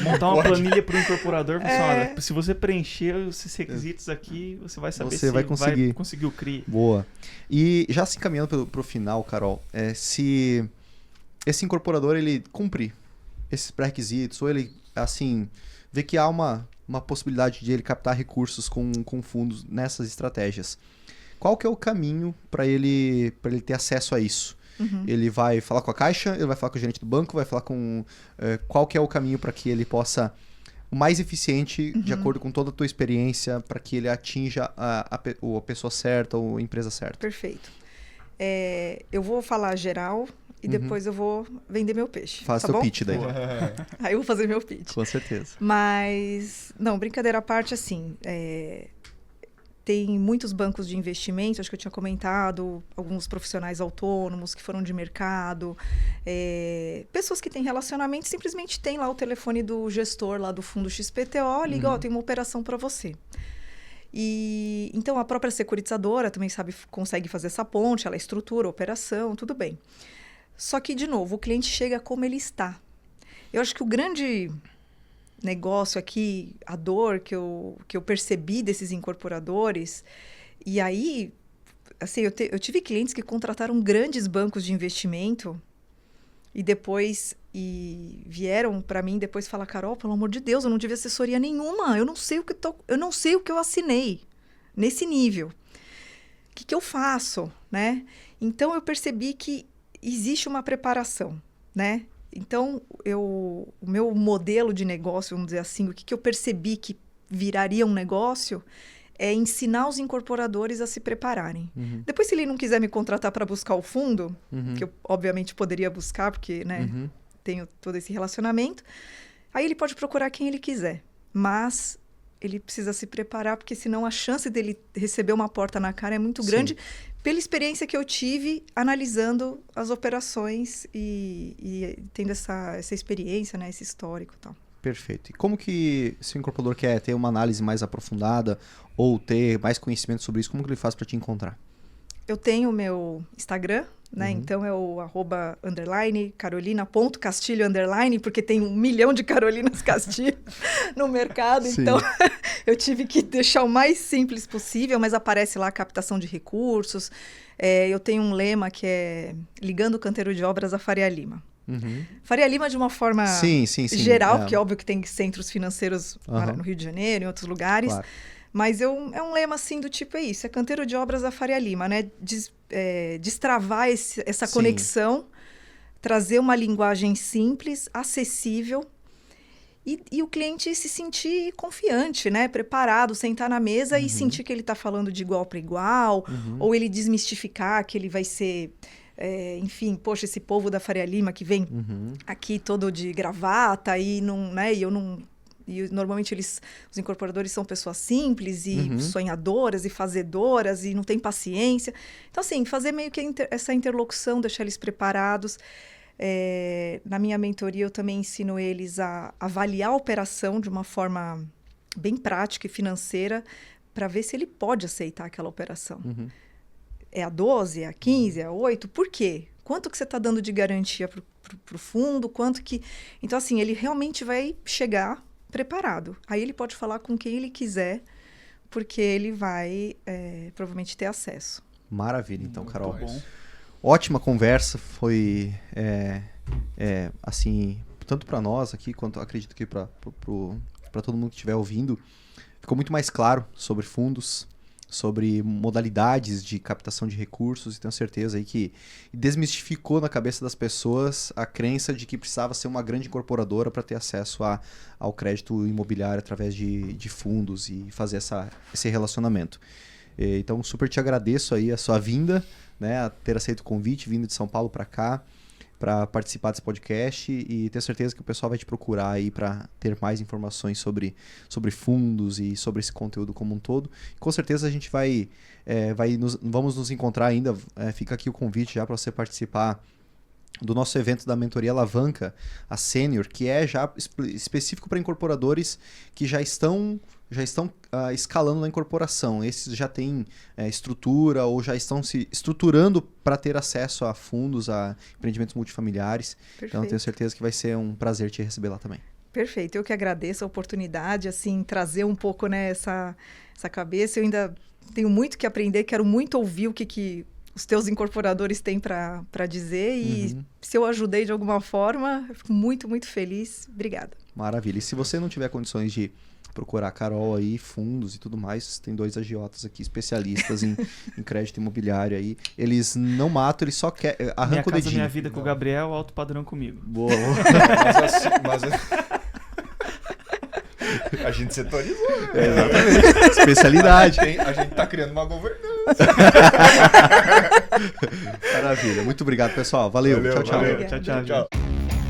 Montar uma planilha para o incorporador. Olha, se você preencher esses requisitos aqui, você vai saber se vai conseguir o CRI. Boa. E já se encaminhando pro final, Carol, se esse incorporador ele cumprir esses pré-requisitos, ou ele, assim, vê que há uma possibilidade de ele captar recursos com fundos nessas estratégias, qual que é o caminho para ele ter acesso a isso? Ele vai falar com a Caixa, ele vai falar com o gerente do banco, vai falar com... qual que é o caminho para que ele possa... O mais eficiente, de acordo com toda a tua experiência, para que ele atinja a pessoa certa ou a empresa certa? Perfeito. Eu vou falar geral e depois eu vou vender meu peixe. Faz teu pitch daí. Aí eu vou fazer meu pitch. Com certeza. Mas, não, brincadeira à parte, assim, tem muitos bancos de investimento, acho que eu tinha comentado, alguns profissionais autônomos que foram de mercado, pessoas que têm relacionamento, simplesmente tem lá o telefone do gestor lá do fundo XPTO, liga, tem uma operação para você. E então a própria securitizadora também consegue fazer essa ponte, ela estrutura a operação, tudo bem. Só que, de novo, o cliente chega como ele está. Eu acho que o grande negócio aqui, a dor que eu percebi desses incorporadores, e aí, assim, eu tive clientes que contrataram grandes bancos de investimento e depois vieram para mim depois falar, Carol, pelo amor de Deus, eu não tive assessoria nenhuma, eu não sei o que eu assinei nesse nível. O que eu faço, né? Então, eu percebi que existe uma preparação, né? Então, o meu modelo de negócio, vamos dizer assim, o que eu percebi que viraria um negócio é ensinar os incorporadores a se prepararem. Depois, se ele não quiser me contratar para buscar o fundo, que eu obviamente poderia buscar, porque tenho todo esse relacionamento, aí ele pode procurar quem ele quiser. Mas ele precisa se preparar, porque senão a chance dele receber uma porta na cara é muito grande, pela experiência que eu tive analisando as operações e tendo essa experiência, né, esse histórico e tal. Perfeito. E como que se o incorporador quer ter uma análise mais aprofundada ou ter mais conhecimento sobre isso, como que ele faz para te encontrar? Eu tenho o meu Instagram, né? Então é o @carolina.castilho_, porque tem 1 milhão de Carolinas Castilho no mercado. Sim. Então eu tive que deixar o mais simples possível, mas aparece lá a captação de recursos. Eu tenho um lema que é ligando o canteiro de obras a Faria Lima. Faria Lima de uma forma geral, porque é óbvio que tem centros financeiros no Rio de Janeiro, em outros lugares. Claro. Mas é um lema assim do tipo, é isso, é canteiro de obras da Faria Lima, né? Destravar essa conexão, trazer uma linguagem simples, acessível e o cliente se sentir confiante, né? Preparado, sentar na mesa e sentir que ele está falando de igual para igual, ou ele desmistificar que ele vai ser... enfim, poxa, esse povo da Faria Lima que vem aqui todo de gravata e não, né? E eu não... E normalmente os incorporadores são pessoas simples e sonhadoras e fazedoras e não têm paciência. Então, assim, fazer meio que essa interlocução, deixar eles preparados. Na minha mentoria, eu também ensino eles a avaliar a operação de uma forma bem prática e financeira para ver se ele pode aceitar aquela operação. É a 12, é a 15, é a 8? Por quê? Quanto que você está dando de garantia para o fundo? Quanto que... Então, assim, ele realmente vai chegar preparado. Aí ele pode falar com quem ele quiser, porque ele vai provavelmente ter acesso. Maravilha, então, Carol. Bom. Ótima conversa, foi assim, tanto para nós aqui, quanto acredito que para todo mundo que estiver ouvindo, ficou muito mais claro sobre fundos, sobre modalidades de captação de recursos, e tenho certeza aí que desmistificou na cabeça das pessoas a crença de que precisava ser uma grande incorporadora para ter acesso ao crédito imobiliário através de fundos e fazer esse relacionamento. Então, super te agradeço aí a sua vinda, né, a ter aceito o convite, vindo de São Paulo para cá, para participar desse podcast, e tenho certeza que o pessoal vai te procurar aí para ter mais informações sobre fundos e sobre esse conteúdo como um todo. E com certeza a gente vamos nos encontrar ainda, fica aqui o convite já para você participar do nosso evento da mentoria Alavanca, a Sênior, que é já específico para incorporadores que já estão escalando na incorporação. Esses já têm estrutura ou já estão se estruturando para ter acesso a fundos, a empreendimentos multifamiliares. Perfeito. Então, tenho certeza que vai ser um prazer te receber lá também. Perfeito. Eu que agradeço a oportunidade, assim, trazer um pouco, né, essa cabeça. Eu ainda tenho muito que aprender, quero muito ouvir o que os teus incorporadores têm para dizer, e se eu ajudei de alguma forma, eu fico muito, muito feliz. Obrigada. Maravilha. E se você não tiver condições de procurar a Carol aí, fundos e tudo mais, tem 2 agiotas aqui, especialistas em crédito imobiliário aí. Eles não matam, eles só arrancam o dedinho. Minha Vida com o Gabriel, alto padrão comigo. Boa. Mas a gente setorizou, né? Exatamente. Especialidade. A gente tá criando uma governança. Maravilha. Muito obrigado, pessoal. Valeu. Tchau, tchau. Valeu. Tchau, tchau.